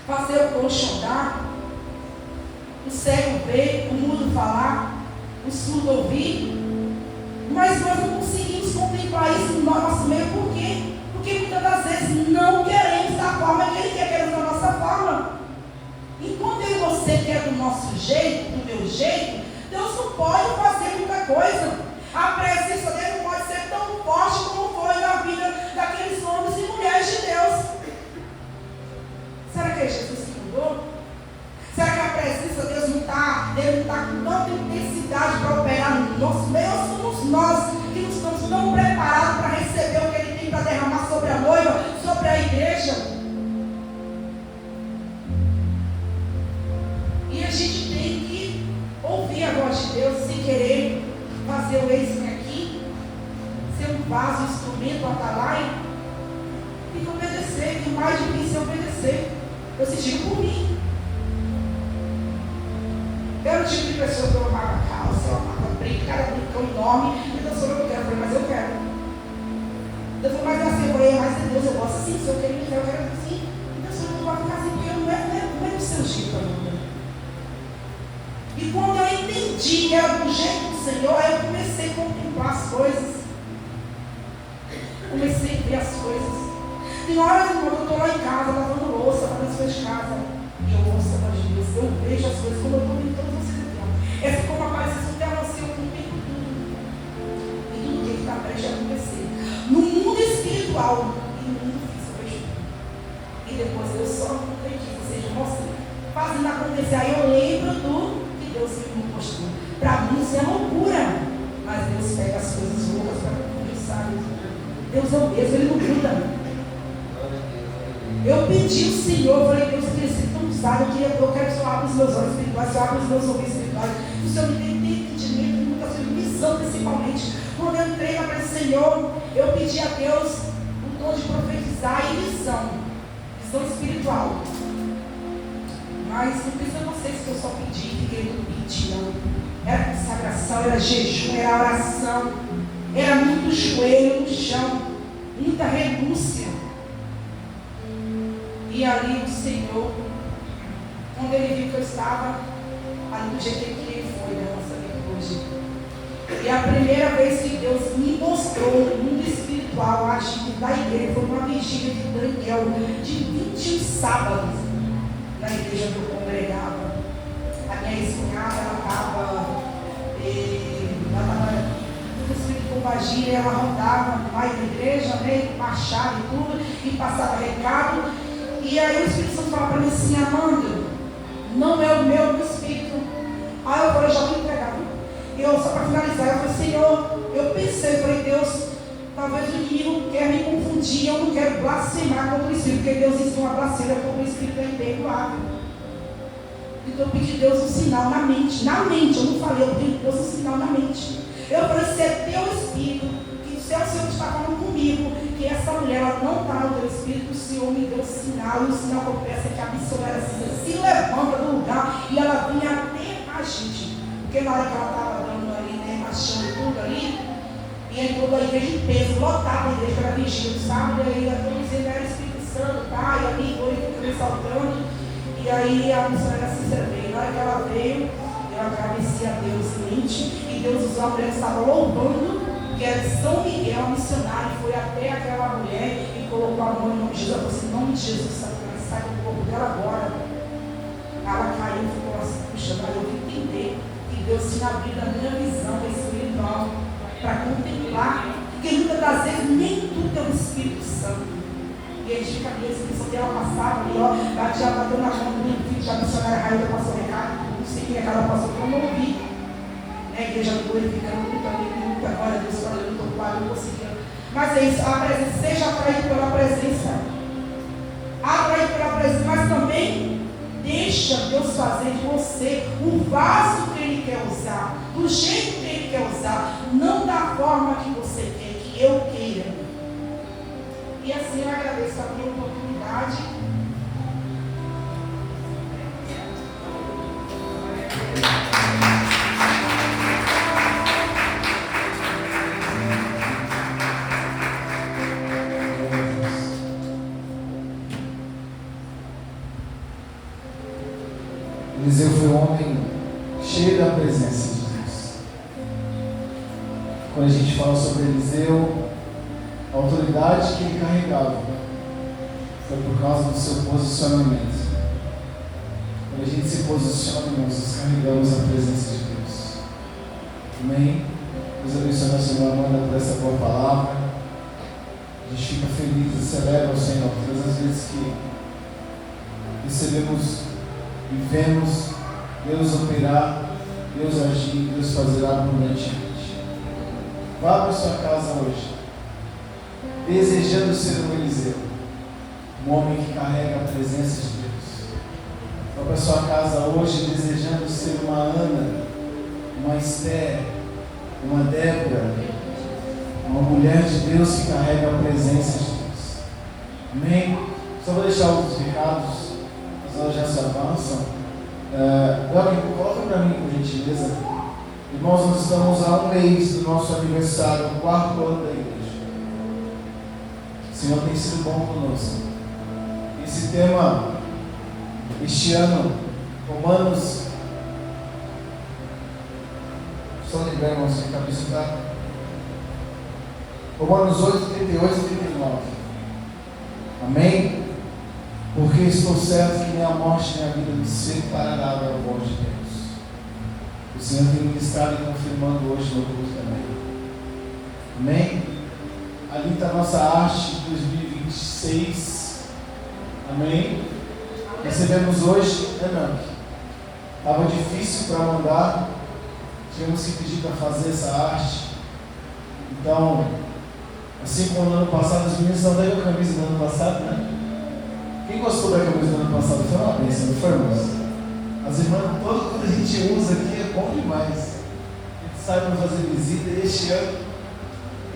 fazer o coxo andar, o cego ver, o mudo falar, o surdo ouvir. Mas nós não conseguimos contemplar isso no nosso meio. Por quê? Porque muitas das vezes não queremos você quer do nosso jeito, do meu jeito, Deus não pode fazer muita coisa. A presença dele não pode ser tão forte como foi na vida daqueles homens e mulheres de Deus. Será que é Jesus que mudou? Será que a presença de Deus não está com tanta intensidade para operar no nosso meio? Ou somos nós que não estamos tão preparados para receber o que Ele tem para derramar sobre a noiva, sobre a igreja? E a gente tem que ouvir a voz de Deus sem querer fazer o eis-me aqui, ser um vaso, um instrumento, um atalaia. Tem que obedecer, e o mais difícil é obedecer. Eu senti por mim. Eu não tive de pessoa que eu amava calça, eu amava brinco, cada brincão enorme. E Deus falou, eu quero. Eu falei, mas eu quero. Deus falou, mas assim, eu falei, mas Deus, eu gosto assim, se eu quero, eu quero assim. E Deus falou, não vai ficar assim, porque não é do seu jeito, amor. E quando eu entendi que era do jeito do Senhor, aí eu comecei a contemplar as coisas. Comecei a ver as coisas. Tem horas que eu estou lá em casa, lavando louça, fazendo as coisas de casa. E eu ouço a voz de Deus, eu vejo as coisas como eu estou vendo todos vocês aqui. É como aparece no tela assim, eu contemplo tudo. E tudo que está prestes a acontecer. No mundo espiritual e no mundo físico, eu vejo tudo. E depois eu só acredito, ou seja, mostro, fazendo acontecer. Aí eu lembro do Deus me mostrou. Para mim isso é loucura. Mas Deus pega as coisas loucas para conversar. Deus é o mesmo, Ele não muda. Eu pedi ao Senhor, falei, Deus, eu queria ser tão usado, eu quero que o Senhor abra os meus olhos espirituais, o Senhor abra os meus ouvidos espirituais. O Senhor me dê entendimento, muitas vezes, visão principalmente. Quando eu entrei na presença do Senhor, eu pedi a Deus o dom de profetizar e visão espiritual. Mas não pensa vocês que eu só pedi, fiquei tudo pedindo. Era consagração, era jejum, era oração, era muito joelho no chão, muita renúncia. E ali o Senhor, quando Ele viu que eu estava, ali do jeito que Ele foi, na nossa vida hoje. E a primeira vez que Deus me mostrou no mundo espiritual, agindo da igreja, foi uma vigília de Daniel, de 21 sábados. Na igreja que eu congregava, a minha ex-cunhada, ela estava no espírito com magia, ela rodava mais na igreja, né, marchava e tudo, e passava recado. E aí o Espírito Santo falava para mim assim, Amanda, não é o meu espírito. Aí eu falei, já vou entregar. Eu, só para finalizar, eu falei, Senhor, eu pensei, eu falei, Deus, talvez o inimigo quer me confundir, eu não quero blasfemar contra o Espírito, porque Deus disse que uma blasfêmia contra o Espírito é imperdoável. Então eu pedi a Deus um sinal na mente, eu não falei, eu pedi a Deus um sinal na mente. Eu falei, se é teu Espírito, que o Senhor está falando comigo, que essa mulher ela não está no teu Espírito, o Senhor me deu um sinal, e o sinal que eu peço é que a missionária se levanta do lugar e ela vinha até a gente. Porque na hora que ela estava dando ali, né, marchando e tudo ali, e aí toda a igreja em peso, lotada a igreja para vigília, sabe? E aí a todos dizendo, era o Espírito Santo, tá? E ali foi ressaltando. E aí a missionária se veio. Na hora que ela veio, eu agradeci a Deus e Deus usou a mulher que estava louvando, que era São Miguel, missionário, foi até aquela mulher e colocou a mão em nome de Jesus. Eu falei, em nome de Jesus, Satanás, sai do corpo dela agora. Ela caiu e ficou assim, puxa, mas eu vim entender que Deus tinha abrido a minha visão espiritual para contemplar, porque muitas das vezes nem tudo é o Espírito Santo. E a gente fica ali, a expressão dela passava ali, ó, ela já bateu na mão do filho da missionária Raída, passou recado, não sei quem é cada passou, eu não ouvi. A igreja glorificando muito ali, muito agora, Deus falando, eu estou quase, eu não conseguia. Mas é isso, a presença, seja atraído pela presença. Atraído pela presença, mas também deixa Deus fazer de você o vaso que Ele quer usar, do jeito que Ele quer usar, não da forma que você quer, que eu queira. E assim eu agradeço a minha oportunidade. Eliseu foi um homem cheio da presença de Deus. Quando a gente fala sobre Eliseu, a autoridade que ele carregava foi por causa do seu posicionamento. Quando a gente se posiciona, irmãos, nós carregamos a presença de Deus. Amém? Deus abençoe a senhora Amanda por essa boa palavra. A gente fica feliz e celebra o Senhor todas as vezes que recebemos e vemos Deus operar, Deus agir, Deus fazer algo abundantemente. Vá para a sua casa hoje, desejando ser um Eliseu, um homem que carrega a presença de Deus. Vá para a sua casa hoje, desejando ser uma Ana, uma Esther, uma Débora, uma mulher de Deus que carrega a presença de Deus. Amém? Só vou deixar alguns recados, as aulas já se avançam. Coloca para mim, por gentileza. Irmãos, nós estamos há um mês do nosso aniversário, o 4º ano da igreja. O Senhor tem sido bom conosco. Esse tema, este ano, Romanos. Só lembrar, irmãos, que a cabeça está. Romanos 8, 38 e 39. Amém? Porque estou certo que nem a morte nem a vida me separará do amor de Deus. O Senhor tem ministrado e confirmando hoje no culto também. Amém? Ali está a nossa arte de 2026. Amém? Recebemos hoje, né, estava difícil para mandar. Tivemos que pedir para fazer essa arte. Então, assim como no ano passado, os meninos não deram a camisa do ano passado, né? Quem gostou da camisa do ano passado? Foi uma bênção, não foi, irmãos? As irmãs, todo quando a gente usa aqui é bom demais. A gente sai para fazer visita e este ano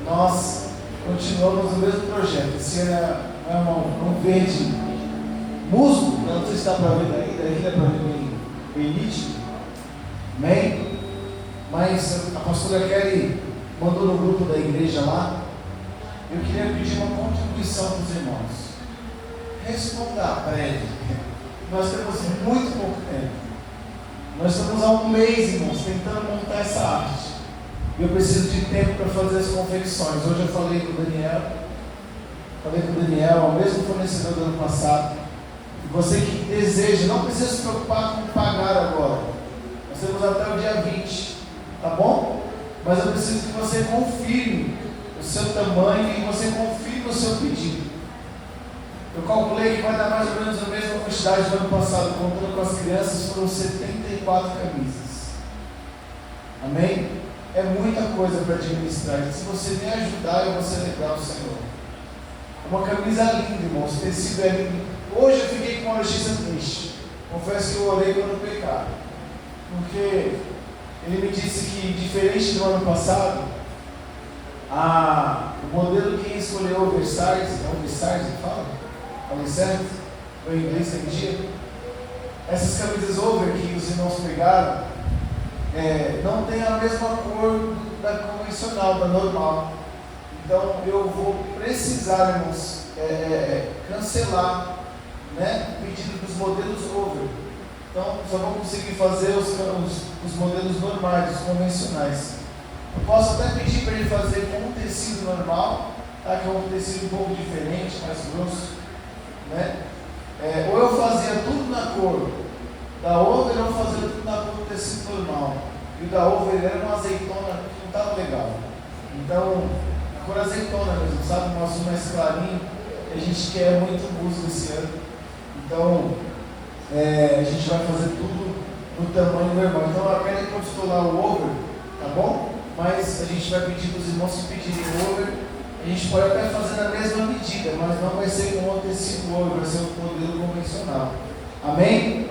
nós continuamos o mesmo projeto. Esse ano é um verde musgo, não sei se está para ver daí, daqui dá para ver bem nítido. Amém? Mas a pastora Kelly mandou no grupo da igreja lá. Eu queria pedir uma contribuição para os irmãos. Responda para ele. Nós temos muito pouco tempo. Nós estamos há um mês, irmãos, tentando montar essa arte. Eu preciso de tempo para fazer as confecções. Hoje eu falei com o Daniel. É o mesmo fornecedor do ano passado. E você que deseja, não precisa se preocupar com pagar agora. Nós temos até o dia 20. Tá bom? Mas eu preciso que você confirme o seu tamanho e você confirme o seu pedido. Eu calculei que vai dar mais ou menos a mesma quantidade do ano passado, contando com as crianças, foram 74 camisas. Amém? É muita coisa para administrar. Se você me ajudar, eu vou celebrar o Senhor. Uma camisa linda, irmãos. O tecido é lindo. Hoje eu fiquei com uma notícia triste. Confesso que eu orei quando pecar. Porque ele me disse que, diferente do ano passado, o modelo que escolheu o oversize, que fala? Falei certo? Foi em inglês aquele dia. Essas camisas over que os irmãos pegaram, não tem a mesma cor da convencional, da normal. Então eu vou precisar, irmãos, cancelar, né, o pedido dos modelos over. Então só vou conseguir fazer os modelos normais, os convencionais. Eu posso até pedir para ele fazer com um tecido normal, tá? Que é um tecido um pouco diferente, mais grosso, né? Ou eu fazia tudo na cor da over, ou eu fazia tudo na cor do tecido normal. E o da over era uma azeitona que não estava legal. Então, a cor azeitona mesmo, sabe? Um azul mais clarinho. A gente quer muito musgo esse ano. Então, a gente vai fazer tudo no tamanho normal. Então, eu quero que lá o over, tá bom? Mas a gente vai pedir para os irmãos se pedirem over. A gente pode até fazer na mesma medida, mas não vai ser com o tecido over, vai ser o modelo convencional. Amém?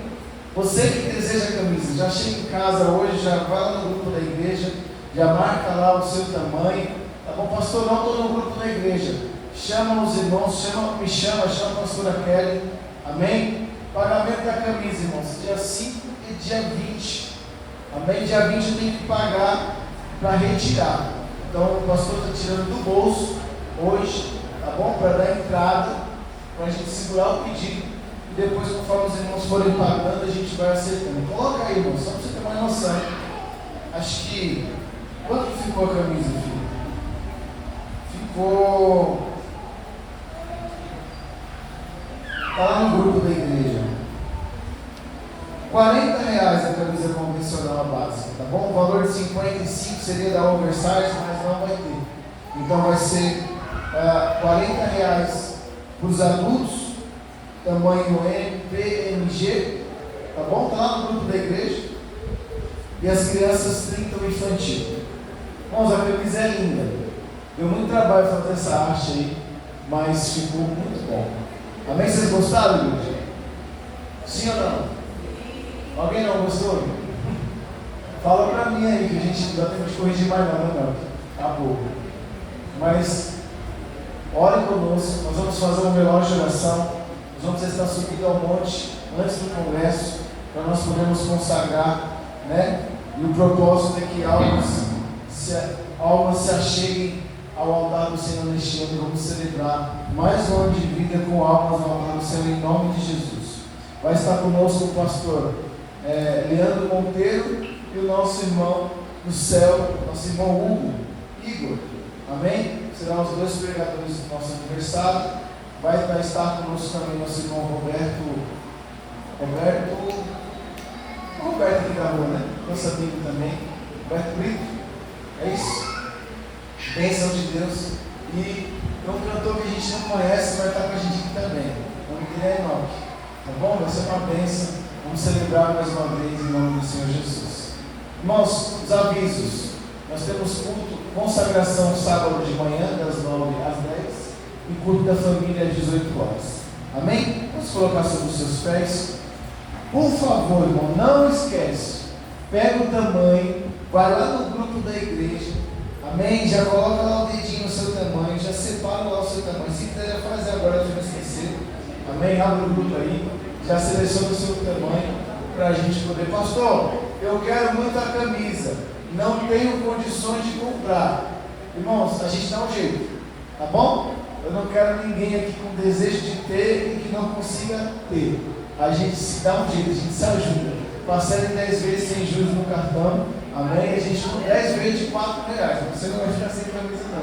Você que deseja a camisa, já chega em casa hoje, já vai lá no grupo da igreja, já marca lá o seu tamanho. Tá bom, pastor? Não estou no grupo da igreja. Chama os irmãos, me chama a pastora Kelly. Amém? Pagamento da camisa, irmãos, dia 5 e dia 20. Amém? Dia 20 eu tenho que pagar para retirar. Então o pastor está tirando do bolso hoje, tá bom? Para dar entrada, para a gente segurar o pedido. E depois, conforme os irmãos forem pagando, a gente vai acertando. Coloca aí, irmão, só para você ter uma noção. Acho que. Quanto ficou a camisa, filho? Ficou. Está lá no grupo da igreja. R$40 a camisa convencional básica, tá bom? O valor de 55 seria da oversize, mas não vai ter. Então vai ser R$40 para os adultos, tamanho MPMG, tá bom? Está lá no grupo da igreja. E as crianças 30 o infantil. Irmãos, a camisa é linda. Deu muito trabalho fazer essa arte aí, mas ficou muito bom. Amém? Vocês gostaram, igreja? Sim ou não? Alguém não gostou? Fala pra mim aí, que a gente já tem que corrigir mais não. Acabou. Mas, ore conosco, nós vamos fazer uma melhor oração. Nós vamos estar subindo ao monte antes do congresso, para nós podermos consagrar, né? E o propósito é que almas se acheguem ao altar do Senhor neste ano. Vamos celebrar mais um ano de vida com almas no altar do Senhor, em nome de Jesus. Vai estar conosco o pastor Leandro Monteiro e o nosso irmão do céu, nosso irmão Igor. Amém? Serão os dois pregadores do nosso aniversário. Vai estar conosco também nosso irmão Roberto que gravou, né? Nosso amigo também, Roberto Brito. É isso. Bênção de Deus. E um cantor que a gente não conhece vai estar com a gente aqui também. O nome dele é Enoque. Tá bom? Vai ser uma bênção. Vamos celebrar mais uma vez em nome do Senhor Jesus. Irmãos, os avisos. Nós temos culto, consagração sábado de manhã, das 9 às 10, e culto da família às 18 horas. Amém? Vamos colocar sobre os seus pés. Por favor, irmão, não esquece. Pega o tamanho, vai lá no grupo da igreja. Amém? Já coloca lá o dedinho no seu tamanho, já separa lá o seu tamanho. Se quiser, já faz agora, para não esquecer. Amém? Abre o grupo aí, já seleciona o seu tamanho para a gente poder. Pastor, eu quero muito a camisa, não tenho condições de comprar. Irmãos, a gente dá um jeito, tá bom? Eu não quero ninguém aqui com desejo de ter e que não consiga ter. A gente se dá um jeito, a gente se ajuda. Passando em 10 vezes sem juros no cartão. Amém? A gente com 10 vezes de R$4. Você não vai ficar sem camisa não.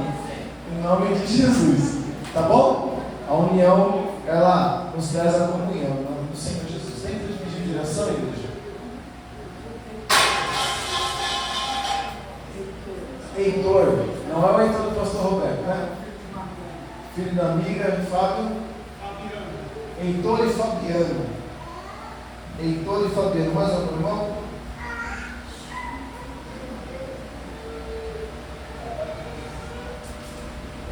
Em nome de Jesus. Tá bom? A união, ela nos traz a comunhão. Em nome do Senhor Jesus. Tem que pedir direção, igreja? Heitor. Não é o Heitor do pastor Roberto, né? Filho da amiga, Fábio. Heitor e Fabiano. Heitor e Fabiano. Mais algum irmão?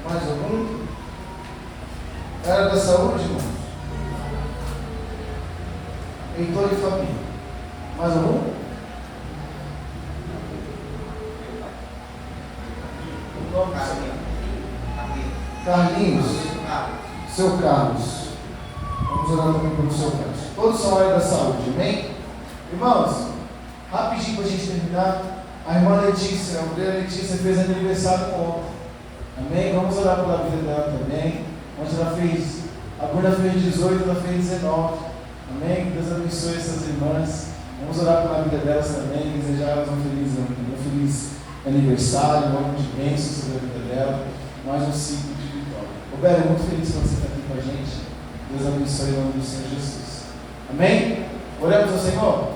Mais algum? Era da saúde, irmão? Heitor e Fabiano. Mais algum? O nome Carlinhos. Seu Carlos. Vamos orar também pelo seu Carlos. Todos são área da saúde, amém? Irmãos, rapidinho para a gente terminar. A irmã Letícia, a mulher Letícia fez aniversário ontem. Amém? Vamos orar pela vida dela também. Onde ela fez, a Bruna fez 18, ela fez 19. Amém? Deus abençoe essas irmãs. Vamos orar pela vida delas também. Desejar elas um feliz aniversário, um ano de bênção sobre a vida dela. Mais um ciclo de vitória. Roberto, muito feliz por você estar aqui com a gente. Deus abençoe em nome do Senhor Jesus. Amém? Oremos ao Senhor.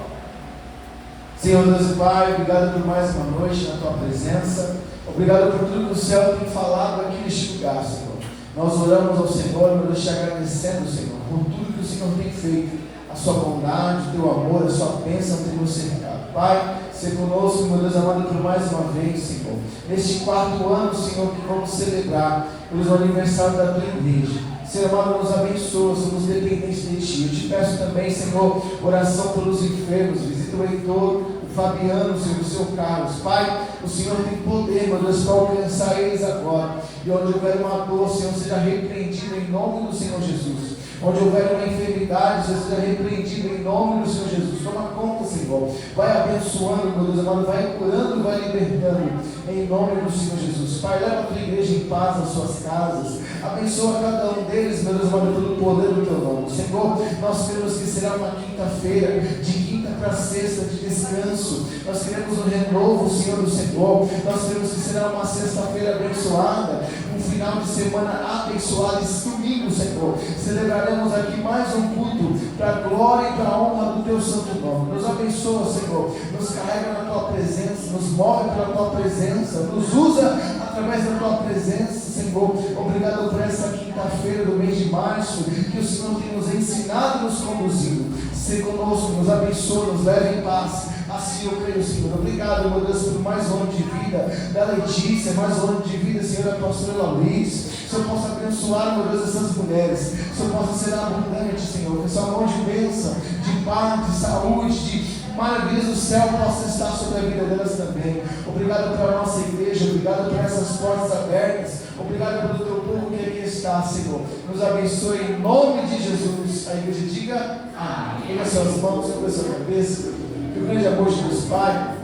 Senhor Deus e Pai, obrigado por mais uma noite na Tua presença. Obrigado por tudo que o céu tem falado aqui neste lugar, Senhor. Nós oramos ao Senhor, meu Deus, te agradecendo, Senhor, por tudo que o Senhor tem feito. A Sua bondade, o Teu amor, a Sua bênção tem nos cercado. Pai, seja conosco, meu Deus amado, por mais uma vez, Senhor. Neste 4º ano, Senhor, que vamos celebrar o aniversário da Tua igreja. Senhor amado, nos abençoa, somos dependentes de Ti. Eu te peço também, Senhor, oração pelos enfermos. Visita o Heitor, o Fabiano, Senhor, o seu Carlos. Pai, o Senhor tem poder, meu Deus, para alcançar eles agora. E onde houver uma dor, Senhor, seja repreendido em nome do Senhor Jesus. Onde houver uma enfermidade, Senhor, seja repreendido em nome do Senhor Jesus. Toma conta, Senhor. Vai abençoando, meu Deus amado, vai curando, vai libertando. Em nome do Senhor Jesus. Pai, leva a Tua igreja em paz nas suas casas. Abençoa cada um deles, meu Deus amado, pelo poder do Teu nome. Senhor, nós queremos que será uma quinta-feira, de quinta para sexta, de descanso. Nós queremos um renovo, Senhor do Senhor. Nós queremos que será uma sexta-feira abençoada. um final de semana abençoado. Esse domingo, Senhor, celebraremos aqui mais um culto para a glória e para a honra do Teu santo nome. Nos abençoa, Senhor, nos carrega na Tua presença, nos move pela Tua presença, nos usa através da Tua presença, Senhor. Obrigado por essa quinta-feira do mês de março, que o Senhor tem nos ensinado, nos conduzido. Se conosco, nos abençoa, nos leva em paz. Assim eu creio, Senhor. Obrigado, meu Deus, por mais um ano de vida da Letícia, mais um ano de vida, Senhor, da pastora Laurice. Que eu possa abençoar, meu Deus, essas mulheres. Que eu possa ser abundante, Senhor. Que sua mão de bênção, de paz, de saúde, de maravilhas do céu possa estar sobre a vida delas também. Obrigado pela nossa igreja, obrigado por essas portas abertas, obrigado pelo teu povo que aqui está, Senhor. Nos abençoe em nome de Jesus. A igreja diga amém. Pega suas mãos sobre a sua cabeça. Que o grande amor de Deus Pai,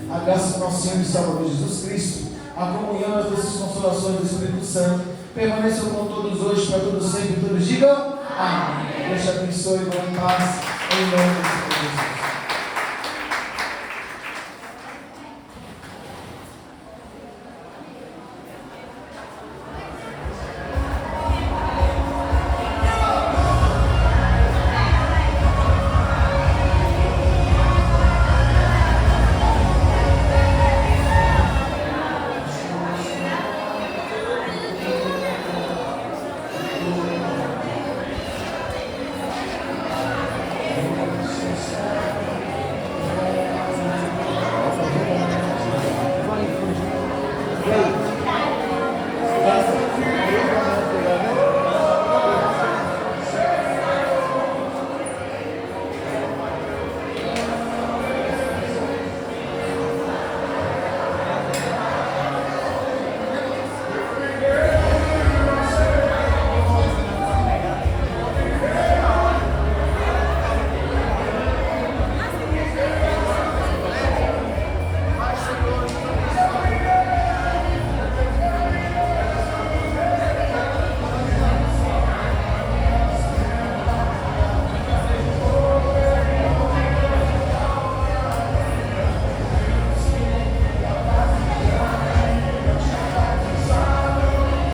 a graça do nosso Senhor e Salvador Jesus Cristo, a comunhão das doces consolações do Espírito Santo permaneçam com todos hoje, para todos sempre. Todos digam amém. Deus te abençoe, vão em paz, em nome de Jesus.